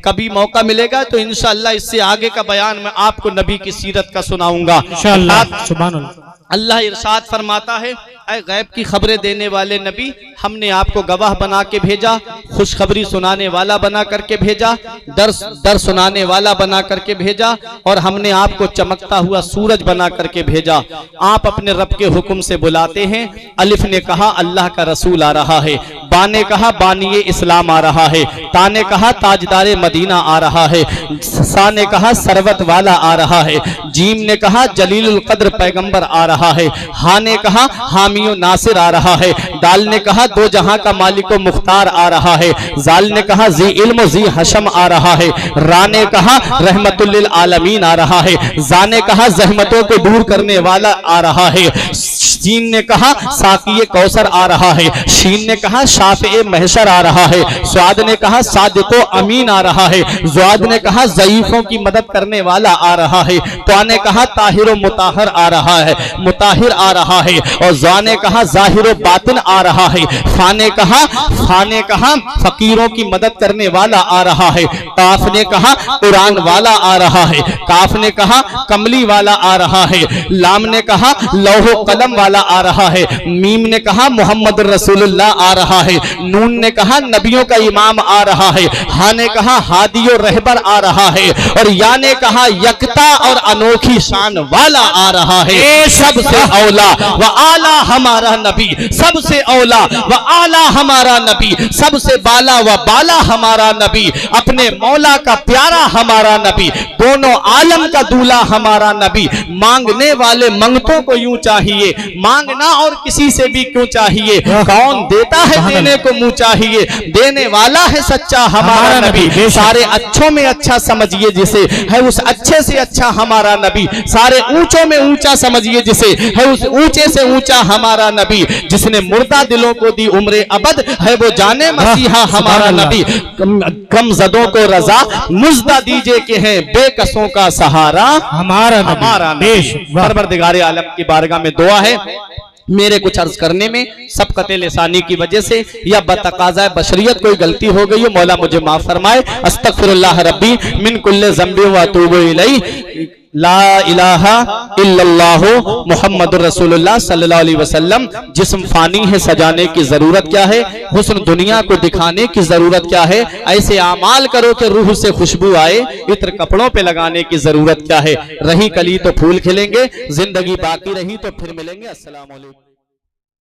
S1: कभी मौका मिलेगा तो इंशाअल्लाह इससे आगे का बयान मैं आपको नबी की सीरत का सुनाऊंगा
S2: इंशाअल्लाह। सुभान अल्लाह।
S1: अल्लाह इरशाद फरमाता है, ऐ गैब की खबरें देने वाले नबी, हमने आपको गवाह बना के भेजा, खुशखबरी सुनाने वाला बना करके भेजा, दर सुनाने वाला बना करके भेजा, और हमने आपको चमकता हुआ सूरज बना करके भेजा। आप अपने रब के हुक्म से बुलाते हैं। अलिफ ने कहा अल्लाह का रसूल आ रहा है, बा ने कहा बानिए इस्लाम आ रहा है, ता ने कहा ताजदारे मदीना आ रहा है, सा ने कहा सरवत वाला आ रहा है, जीम ने कहा जलीलुल कद्र पैगंबर आ रहा है, हा ने कहा हामियो नासिर आ रहा है, दाल ने कहा दो जहां का मालिको मुख्तार आ रहा है, जाल ने कहा जी इल्म जी हशम आ रहा है, रा ने कहा रहमतुल लिल आलमीन आ रहा है, जा ने कहा जहमतों को दूर करने वाला आ रहा है, सीन ने कहा साकिये कौसर आ रहा है, शीन ने कहा शाफ़े महशर आ रहा है, स्वाद ने कहा सादिको अमीन आ रहा है, ज़्वाद ने कहा ज़ईफों की मदद करने वाला आ रहा है, त्वा ने कहा ताहिरो मुताहर आ रहा है, मुताहिर आ रहा है, और ज़ा ने कहा ज़ाहिरो बातिन आ रहा है, फा ने कहा फकीरों की मदद करने वाला आ रहा है, काफ ने कहा कुरान वाला आ रहा है, काफ ने कहा कमली वाला आ रहा है, लाम ने कहा लौहो कलम वाला आ रहा है, मीम ने कहा मोहम्मद रसूलुल्लाह आ रहा है, नून ने कहा नबियों का इमाम आ रहा है, हा ने कहा हादियो रहबर आ रहा है, और या ने कहा यकता और अनोखी शान वाला आ रहा है। सबसे औला व आला हमारा नबी, सबसे औला व आला हमारा नबी, सबसे बाला व बाला हमारा नबी, अपने मौला का प्यारा हमारा नबी, दोनों आलम का दूल्हा हमारा नबी। मांगने वाले मंगतों को यूं चाहिए, मांगना और किसी से भी क्यों चाहिए, कौन देता है देने को मुंह चाहिए, देने वाला है सच्चा हमारा नबी। सारे अच्छों में अच्छा समझिए जिसे, है उस अच्छे से अच्छा हमारा नबी। सारे ऊंचों में ऊंचा समझिए जिसे, है उस ऊंचे से ऊंचा हमारा नबी। जिसने मुर्दा दिलों को दी उम्रे अबद, है वो जाने मसीहा हमारा नबी। गमजदों को रजा मुज्दा दीजिए के हैं बेकसों का सहारा हमारा नबी। परवरदिगारे आलम की बारगाह में दुआ है, मेरे कुछ अर्ज करने में सबकत लिसानी की वजह से या बतकाज़ा बशरियत कोई गलती हो गई हो, मौला मुझे माफ फरमाए। अस्तगफिरुल्लाह रब्बी मिन कुल्ले ज़ंबि व अतूबु इलैहि। ला इलाहा इल्लल्लाहु मुहम्मदुर रसूलुल्लाह सल्लल्लाहु अलैहि वसल्लम। जिस्म फानी है, सजाने की जरूरत क्या है, हुस्न दुनिया को दिखाने की जरूरत क्या है, ऐसे आमाल करो कि रूह से खुशबू आए, इत्र कपड़ों पे लगाने की जरूरत क्या है। रही कली तो फूल खिलेंगे, जिंदगी बाकी रही तो फिर मिलेंगे। अस्सलाम वालेकुम।